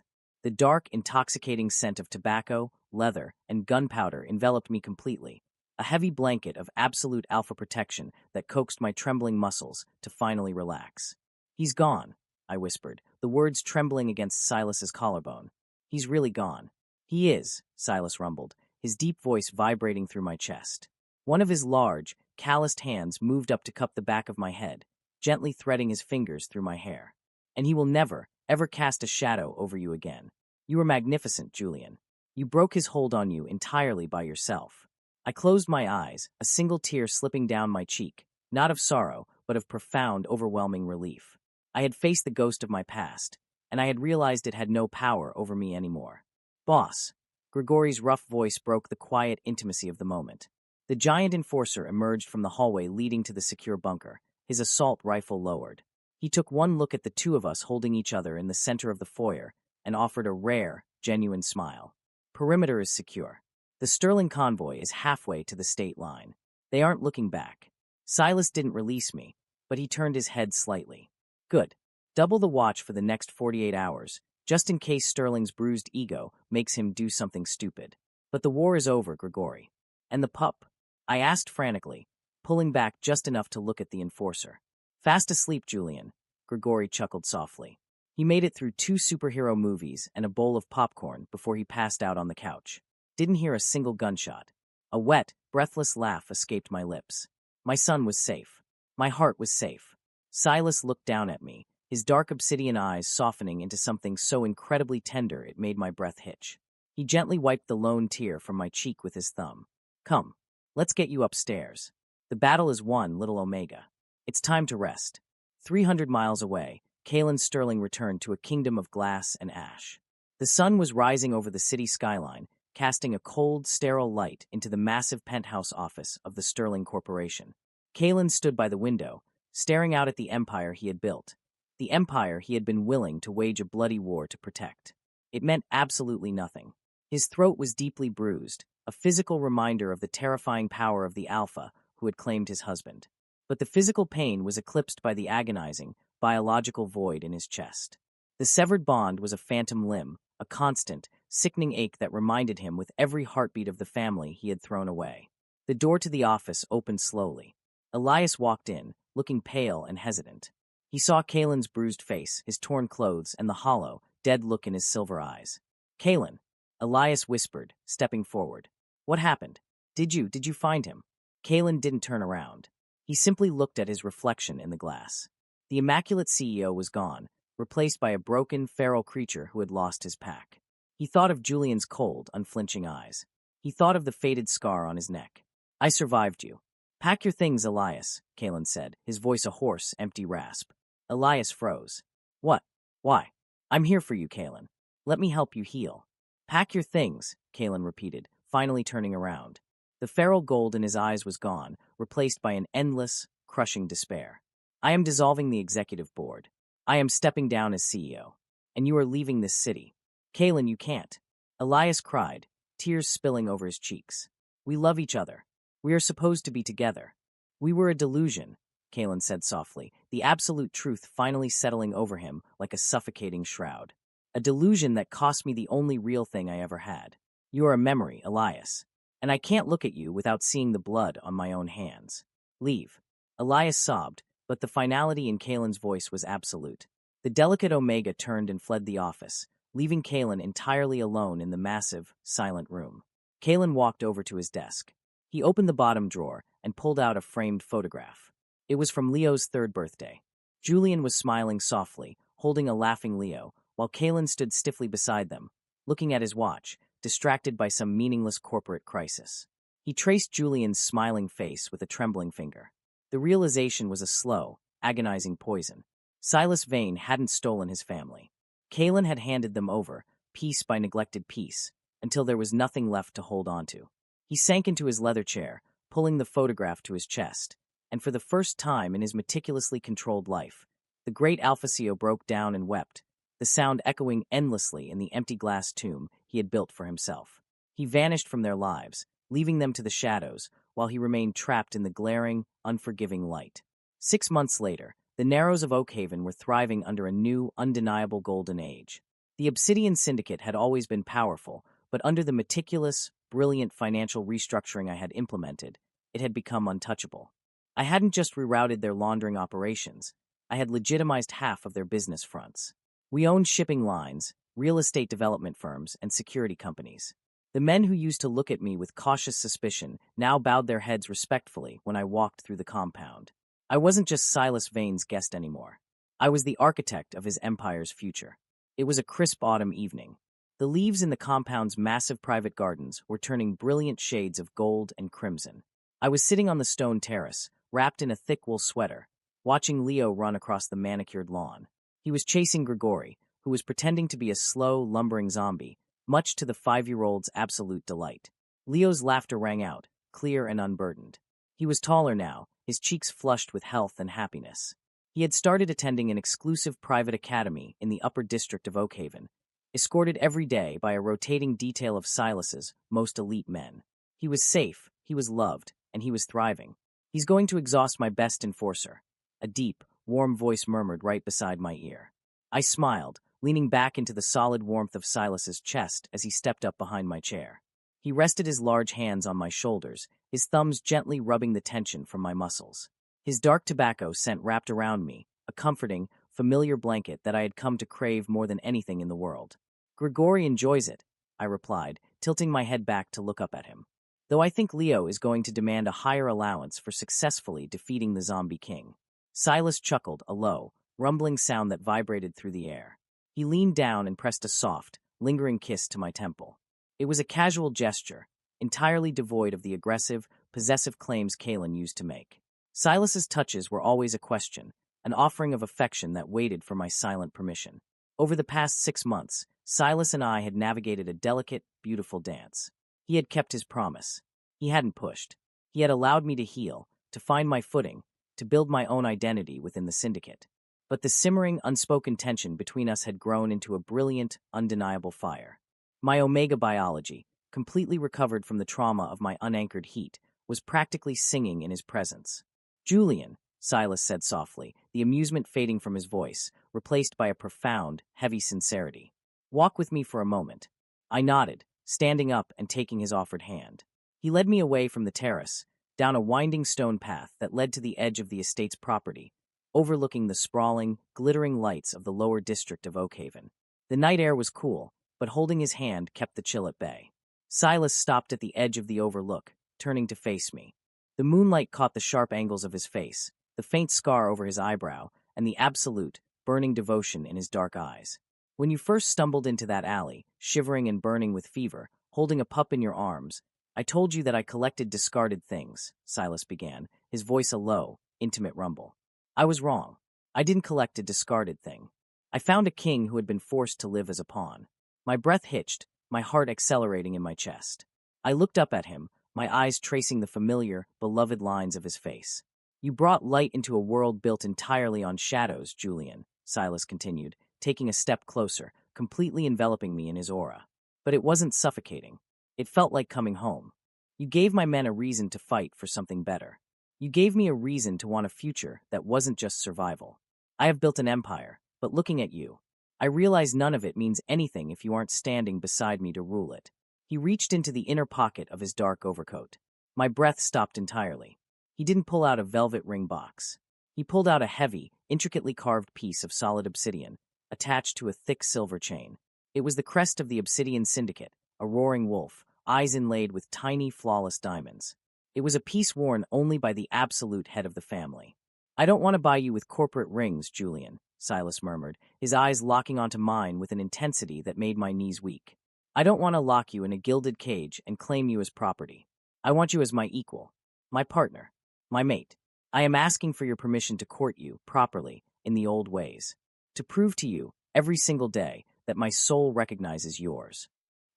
The dark, intoxicating scent of tobacco, leather, and gunpowder enveloped me completely, a heavy blanket of absolute alpha protection that coaxed my trembling muscles to finally relax. "He's gone," I whispered, the words trembling against Silas's collarbone. "He's really gone." "He is," Silas rumbled, his deep voice vibrating through my chest. One of his large, calloused hands moved up to cup the back of my head, gently threading his fingers through my hair. "And he will never, ever cast a shadow over you again. You were magnificent, Julian. You broke his hold on you entirely by yourself." I closed my eyes, a single tear slipping down my cheek, not of sorrow, but of profound, overwhelming relief. I had faced the ghost of my past, and I had realized it had no power over me anymore. "Boss." Grigori's rough voice broke the quiet intimacy of the moment. The giant enforcer emerged from the hallway leading to the secure bunker, his assault rifle lowered. He took one look at the two of us holding each other in the center of the foyer and offered a rare, genuine smile. "Perimeter is secure. The Sterling convoy is halfway to the state line. They aren't looking back." Silas didn't release me, but he turned his head slightly. "Good. Double the watch for the next 48 hours, just in case Sterling's bruised ego makes him do something stupid. But the war is over, Grigori." "And the pup?" I asked frantically, pulling back just enough to look at the enforcer. "Fast asleep, Julian," Grigori chuckled softly. He made it through 2 superhero movies and a bowl of popcorn before he passed out on the couch. Didn't hear a single gunshot. A wet, breathless laugh escaped my lips. My son was safe. My heart was safe. Silas looked down at me, his dark obsidian eyes softening into something so incredibly tender it made my breath hitch. He gently wiped the lone tear from my cheek with his thumb. "Come, let's get you upstairs. The battle is won, little Omega. It's time to rest." 300 miles away, Kalen Sterling returned to a kingdom of glass and ash. The sun was rising over the city skyline, casting a cold, sterile light into the massive penthouse office of the Sterling Corporation. Kalen stood by the window, staring out at the empire he had built, the empire he had been willing to wage a bloody war to protect. It meant absolutely nothing. His throat was deeply bruised, a physical reminder of the terrifying power of the Alpha who had claimed his husband. But the physical pain was eclipsed by the agonizing, biological void in his chest. The severed bond was a phantom limb, a constant, sickening ache that reminded him with every heartbeat of the family he had thrown away. The door to the office opened slowly. Elias walked in, looking pale and hesitant. He saw Kalen's bruised face, his torn clothes, and the hollow, dead look in his silver eyes. "Kalen," Elias whispered, stepping forward. "What happened? Did you find him?" Kalen didn't turn around. He simply looked at his reflection in the glass. The immaculate CEO was gone, replaced by a broken, feral creature who had lost his pack. He thought of Julian's cold, unflinching eyes. He thought of the faded scar on his neck. "I survived you." "Pack your things, Elias," Kalen said, his voice a hoarse, empty rasp. Elias froze. "What? Why?" "I'm here for you, Kalen. Let me help you heal." "Pack your things," Kalen repeated, finally turning around. The feral gold in his eyes was gone, replaced by an endless, crushing despair. I am dissolving the executive board. I am stepping down as CEO. And you are leaving this city. Kalen, you can't. Elias cried, tears spilling over his cheeks. We love each other. We are supposed to be together. We were a delusion, Kalen said softly, the absolute truth finally settling over him like a suffocating shroud. A delusion that cost me the only real thing I ever had. You are a memory, Elias. And I can't look at you without seeing the blood on my own hands. Leave. Elias sobbed, but the finality in Kalen's voice was absolute. The delicate Omega turned and fled the office, leaving Kalen entirely alone in the massive, silent room. Kalen walked over to his desk. He opened the bottom drawer and pulled out a framed photograph. It was from Leo's 3rd birthday. Julian was smiling softly, holding a laughing Leo, while Kalen stood stiffly beside them, looking at his watch, distracted by some meaningless corporate crisis. He traced Julian's smiling face with a trembling finger. The realization was a slow, agonizing poison. Silas Vane hadn't stolen his family. Kalen had handed them over, piece by neglected piece, until there was nothing left to hold on to. He sank into his leather chair, pulling the photograph to his chest, and for the first time in his meticulously controlled life, the great Alphasio broke down and wept, the sound echoing endlessly in the empty glass tomb he had built for himself. He vanished from their lives, leaving them to the shadows, while he remained trapped in the glaring, unforgiving light. 6 months later, the Narrows of Oakhaven were thriving under a new, undeniable golden age. The Obsidian Syndicate had always been powerful, but under the meticulous, brilliant financial restructuring I had implemented, it had become untouchable. I hadn't just rerouted their laundering operations, I had legitimized half of their business fronts. We owned shipping lines, real estate development firms, and security companies. The men who used to look at me with cautious suspicion now bowed their heads respectfully when I walked through the compound. I wasn't just Silas Vane's guest anymore. I was the architect of his empire's future. It was a crisp autumn evening. The leaves in the compound's massive private gardens were turning brilliant shades of gold and crimson. I was sitting on the stone terrace, wrapped in a thick wool sweater, watching Leo run across the manicured lawn. He was chasing Grigori, who was pretending to be a slow, lumbering zombie, much to the 5-year-old's absolute delight. Leo's laughter rang out, clear and unburdened. He was taller now, his cheeks flushed with health and happiness. He had started attending an exclusive private academy in the upper district of Oakhaven, escorted every day by a rotating detail of Silas's most elite men. He was safe, he was loved, and he was thriving. He's going to exhaust my best enforcer, a deep, warm voice murmured right beside my ear. I smiled, leaning back into the solid warmth of Silas's chest as he stepped up behind my chair. He rested his large hands on my shoulders, his thumbs gently rubbing the tension from my muscles. His dark tobacco scent wrapped around me, a comforting, familiar blanket that I had come to crave more than anything in the world. Grigori enjoys it, I replied, tilting my head back to look up at him. Though I think Leo is going to demand a higher allowance for successfully defeating the zombie king. Silas chuckled, a low, rumbling sound that vibrated through the air. He leaned down and pressed a soft, lingering kiss to my temple. It was a casual gesture, entirely devoid of the aggressive, possessive claims Kalen used to make. Silas's touches were always a question, an offering of affection that waited for my silent permission. Over the past 6 months, Silas and I had navigated a delicate, beautiful dance. He had kept his promise. He hadn't pushed. He had allowed me to heal, to find my footing, to build my own identity within the syndicate. But the simmering, unspoken tension between us had grown into a brilliant, undeniable fire. My Omega biology, completely recovered from the trauma of my unanchored heat, was practically singing in his presence. Julian, Silas said softly, the amusement fading from his voice, replaced by a profound, heavy sincerity. Walk with me for a moment. I nodded, standing up and taking his offered hand. He led me away from the terrace, down a winding stone path that led to the edge of the estate's property, overlooking the sprawling, glittering lights of the lower district of Oakhaven. The night air was cool, but holding his hand kept the chill at bay. Silas stopped at the edge of the overlook, turning to face me. The moonlight caught the sharp angles of his face, the faint scar over his eyebrow, and the absolute, burning devotion in his dark eyes. When you first stumbled into that alley, shivering and burning with fever, holding a pup in your arms, I told you that I collected discarded things, Silas began, his voice a low, intimate rumble. I was wrong. I didn't collect a discarded thing. I found a king who had been forced to live as a pawn. My breath hitched, my heart accelerating in my chest. I looked up at him, my eyes tracing the familiar, beloved lines of his face. You brought light into a world built entirely on shadows, Julian, Silas continued, taking a step closer, completely enveloping me in his aura. But it wasn't suffocating. It felt like coming home. You gave my men a reason to fight for something better. You gave me a reason to want a future that wasn't just survival. I have built an empire, but looking at you, I realize none of it means anything if you aren't standing beside me to rule it. He reached into the inner pocket of his dark overcoat. My breath stopped entirely. He didn't pull out a velvet ring box. He pulled out a heavy, intricately carved piece of solid obsidian, attached to a thick silver chain. It was the crest of the Obsidian Syndicate, a roaring wolf, eyes inlaid with tiny, flawless diamonds. It was a piece worn only by the absolute head of the family. I don't want to buy you with corporate rings, Julian, Silas murmured, his eyes locking onto mine with an intensity that made my knees weak. I don't want to lock you in a gilded cage and claim you as property. I want you as my equal, my partner, my mate. I am asking for your permission to court you properly in the old ways, to prove to you, every single day, that my soul recognizes yours.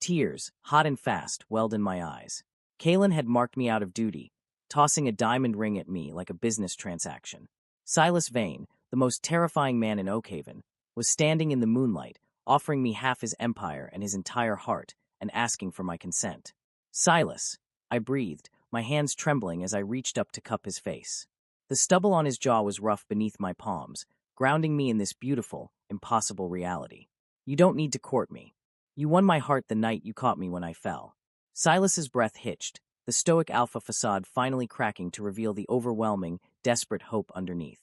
Tears, hot and fast, welled in my eyes. Kalen had marked me out of duty, tossing a diamond ring at me like a business transaction. Silas Vane, the most terrifying man in Oakhaven, was standing in the moonlight, offering me half his empire and his entire heart, and asking for my consent. Silas, I breathed, my hands trembling as I reached up to cup his face. The stubble on his jaw was rough beneath my palms, grounding me in this beautiful, impossible reality. You don't need to court me. You won my heart the night you caught me when I fell. Silas's breath hitched, the stoic alpha facade finally cracking to reveal the overwhelming, desperate hope underneath.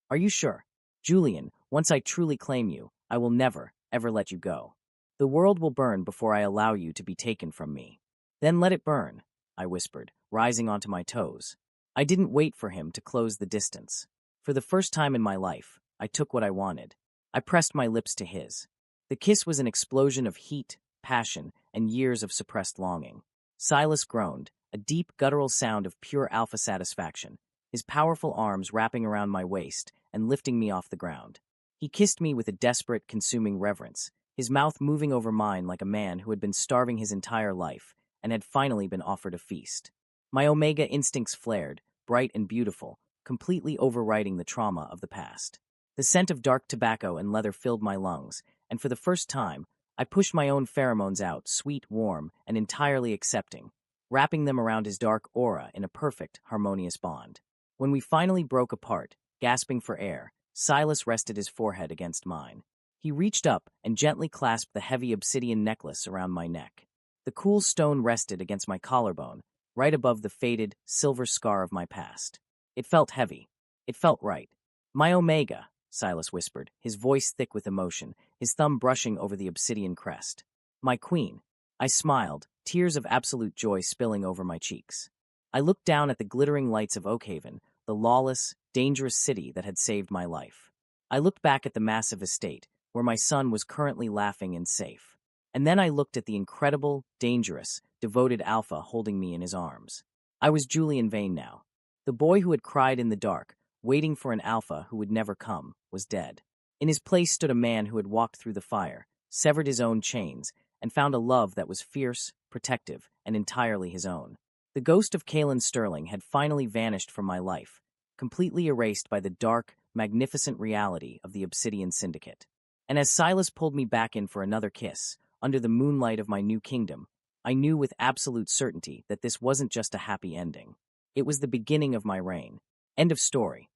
Are you sure? Julian, once I truly claim you, I will never, ever let you go. The world will burn before I allow you to be taken from me. Then let it burn, I whispered, rising onto my toes. I didn't wait for him to close the distance. For the first time in my life, I took what I wanted. I pressed my lips to his. The kiss was an explosion of heat, passion, and years of suppressed longing. Silas groaned, a deep, guttural sound of pure alpha satisfaction, his powerful arms wrapping around my waist and lifting me off the ground. He kissed me with a desperate, consuming reverence, his mouth moving over mine like a man who had been starving his entire life and had finally been offered a feast. My Omega instincts flared, bright and beautiful, completely overriding the trauma of the past. The scent of dark tobacco and leather filled my lungs, and for the first time, I pushed my own pheromones out, sweet, warm, and entirely accepting, wrapping them around his dark aura in a perfect, harmonious bond. When we finally broke apart, gasping for air, Silas rested his forehead against mine. He reached up and gently clasped the heavy obsidian necklace around my neck. The cool stone rested against my collarbone, right above the faded, silver scar of my past. It felt heavy. It felt right. My Omega, Silas whispered, his voice thick with emotion, his thumb brushing over the obsidian crest. My queen. I smiled, tears of absolute joy spilling over my cheeks. I looked down at the glittering lights of Oakhaven, the lawless, dangerous city that had saved my life. I looked back at the massive estate, where my son was currently laughing and safe. And then I looked at the incredible, dangerous, devoted alpha holding me in his arms. I was Julian Vane now. The boy who had cried in the dark, waiting for an alpha who would never come, was dead. In his place stood a man who had walked through the fire, severed his own chains, and found a love that was fierce, protective, and entirely his own. The ghost of Kalen Sterling had finally vanished from my life, completely erased by the dark, magnificent reality of the Obsidian Syndicate. And as Silas pulled me back in for another kiss, under the moonlight of my new kingdom, I knew with absolute certainty that this wasn't just a happy ending. It was the beginning of my reign. End of story.